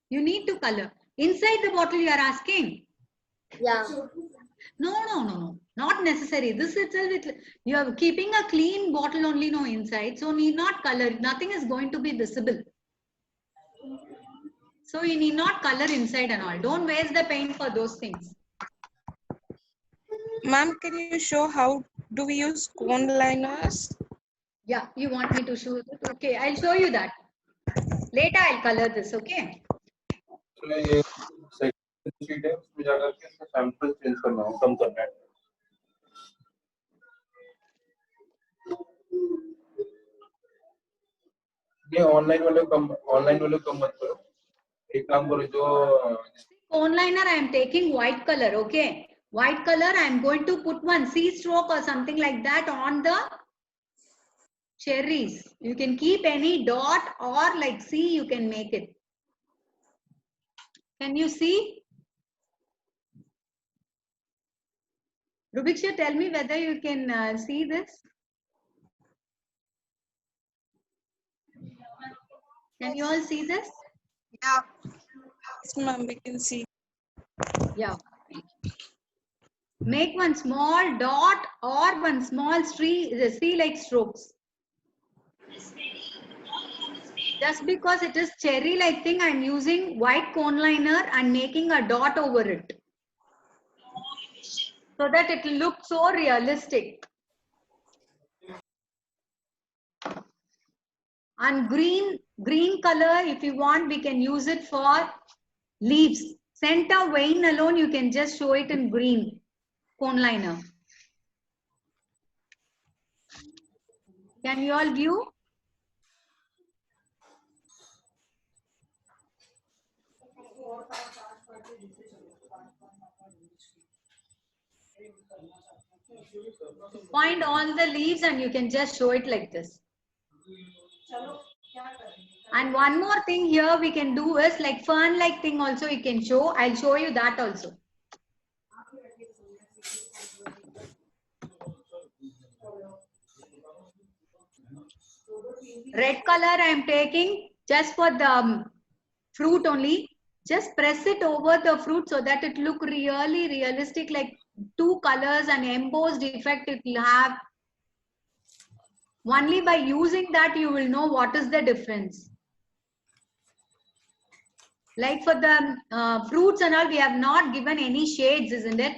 you need to color. Inside the bottle you are asking? Yeah. No. Not necessary. This itself, you are keeping a clean bottle only, no inside. So need not color. Nothing is going to be visible. So you need not color inside and all. Don't waste the paint for those things. Ma'am, can you show how do we use cone liners? Yeah, you want me to show it? Okay, I'll show you that. Later I'll color this, okay? ये second sheet है, उसमें जाकर के इसका sample change करना है, कम करना है. ये ऑनलाइन वाले कम मत करो. एक काम करो जो Cone liner I am taking white color, okay? White color I am going to put one C stroke or something like that on the cherries. You can keep any dot or like C you can make it. Can you see? Rubiksha, tell me whether you can see this. Can you all see this? Yeah. Yes, ma'am, we can see. Yeah. Make one small dot or one small C-like strokes. Just because it is cherry-like thing, I'm using white cone liner and making a dot over it, so that it will look so realistic. And green color, if you want, we can use it for leaves. Center vein alone, you can just show it in green cone liner. Can you all view? Find all the leaves and you can just show it like this. And one more thing here we can do is like fern like thing also you can show. I'll show you that also. Red color I am taking just for the fruit only. Just press it over the fruit so that it look really realistic, like two colors and embossed effect it will have. Only by using that you will know what is the difference. Like for the fruits and all, we have not given any shades, isn't it?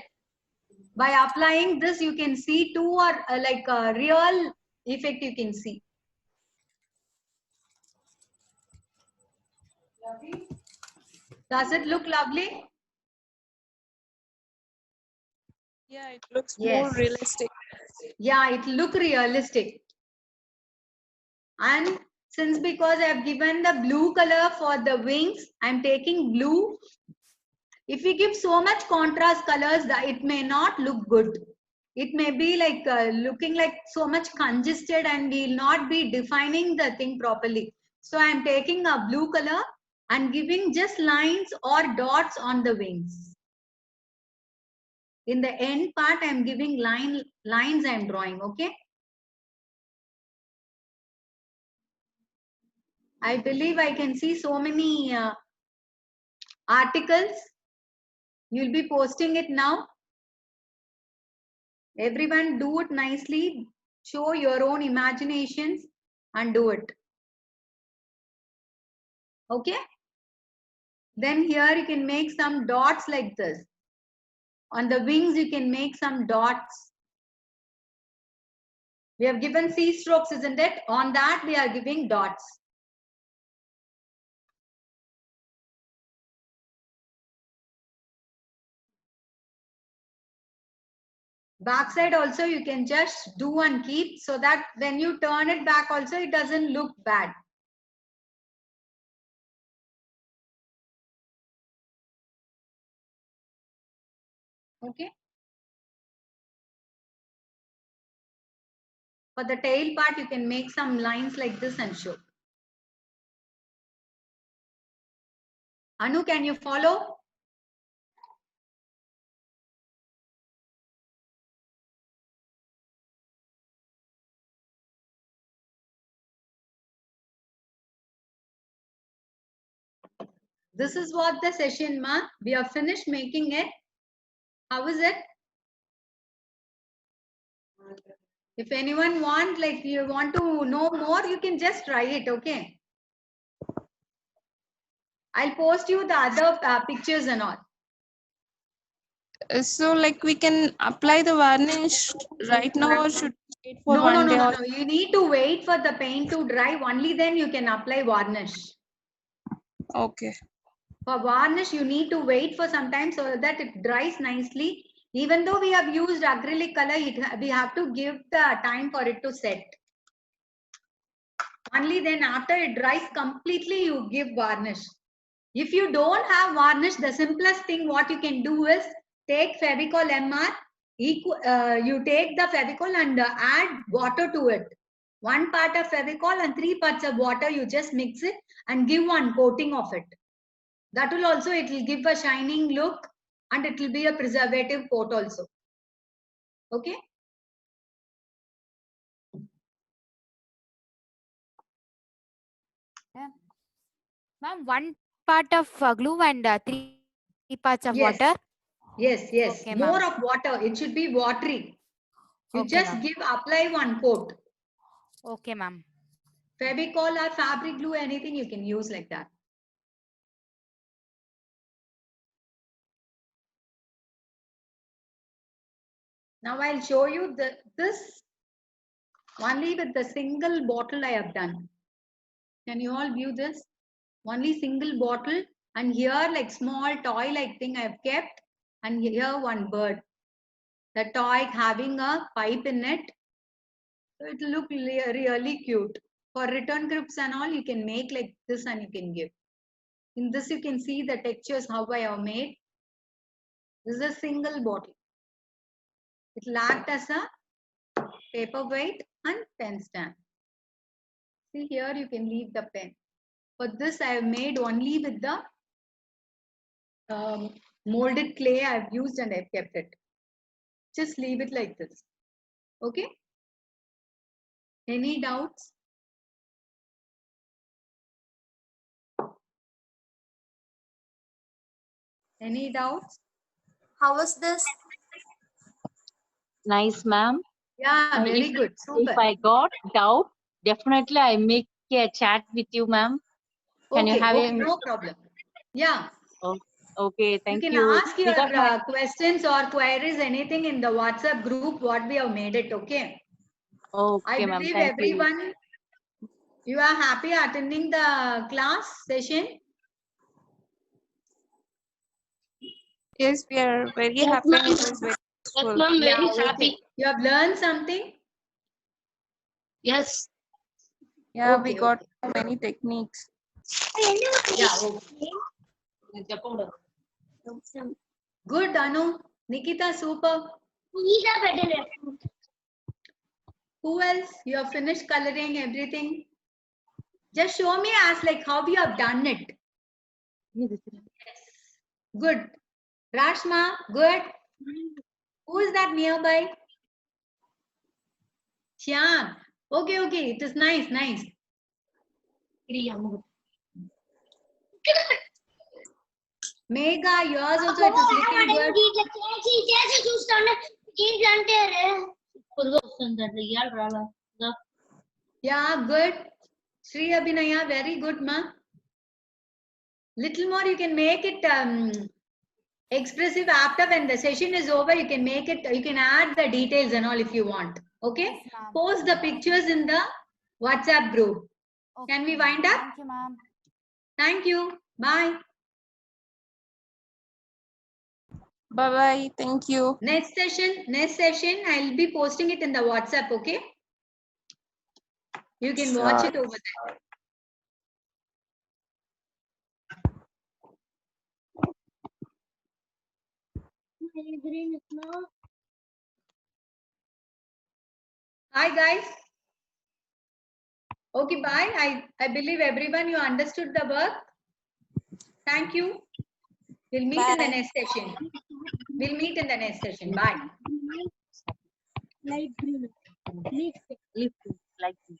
By applying this, you can see two or like a real effect you can see. Does it look lovely? Yeah, it looks Yes. more realistic. Yeah, it look realistic. And since because I have given the blue color for the wings, I'm taking blue. If we give so much contrast colors, that it may not look good. It may be like looking like so much congested and will not be defining the thing properly. So I'm taking a blue color and giving just lines or dots on the wings. In the end part, I'm giving lines I'm drawing, okay? I believe I can see so many articles. You'll be posting it now. Everyone do it nicely. Show your own imaginations and do it. Okay? Then here you can make some dots like this. On the wings, you can make some dots. We have given C strokes, isn't it? On that, we are giving dots. Backside also, you can just do and keep so that when you turn it back also, it doesn't look bad. Okay. For the tail part, you can make some lines like this and show. Anu, can you follow? This is what the session, ma. We are finished making it. How is it? If anyone want, like you want to know more, you can just try it, okay? I'll post you the other pictures and all. So like we can apply the varnish right now or should we wait for No, one day? no. You need to wait for the paint to dry. Only then you can apply varnish. Okay. For varnish, you need to wait for some time so that it dries nicely. Even though we have used acrylic color, we have to give the time for it to set. Only then after it dries completely, you give varnish. If you don't have varnish, the simplest thing what you can do is take Fevicol MR. You take the Fevicol and add water to it. 1 part of Fevicol and 3 parts of water. You just mix it and give one coating of it. That will also, it will give a shining look and it will be a preservative coat also. Okay. Ma'am, 1 part of glue and 3 parts of Yes. water. Yes. Okay, More ma'am. of water. It should be watery. You Okay, just ma'am. apply one coat. Okay, ma'am. Fevicol or fabric glue, anything you can use like that. Now I'll show you this only with the single bottle I have done. Can you all view this? Only single bottle, and here like small toy like thing I have kept, and here one bird. The toy having a pipe in it. So it will look really cute. For return groups and all, you can make like this and you can give. In this you can see the textures how I have made. This is a single bottle. It will act as a paperweight and pen stand. See here you can leave the pen. For this I have made only with the molded clay I have used and I have kept it. Just leave it like this. Okay. Any doubts? Any doubts? How was this? Nice, ma'am. Yeah, very good. Super. If I got doubt, definitely I make a chat with you, ma'am. Can you have okay, a... no problem. Yeah. Oh, okay, thank you. you. Can ask your Because my... questions or queries, anything in the WhatsApp group, what we have made it, okay? Okay, I ma'am. believe Thank you. everyone, you are happy attending the class session? Yes, we are very happy. It was very useful. Yes, ma'am, very Yeah, happy. okay. You have learned something? Yes. Yeah, Okay, we got many techniques. Yeah, okay. Good, Anu. Nikita, super. Who else? You have finished coloring everything? Just show me as like how you have done it. Yes. Good. Rashma, good. Who is that nearby? Shyam. Okay, okay. It is nice, nice. Mega, yours also it is looking good. Yeah, good. Sri Abhinaya, very good, ma. Little more, you can make it expressive after when the session is over. You can make it, you can add the details and all if you want. Okay? Post the pictures in the WhatsApp group. Can we wind up? Thank you, ma'am. Thank you. Bye. Bye bye. Thank you. Next session, I'll be posting it in the WhatsApp, okay? You can watch it over there. Hi guys. Okay, bye. I believe everyone you understood the work. Thank you. We'll meet in the next session. We'll meet in the next session. Bye. Light green. Leaf green. Light green.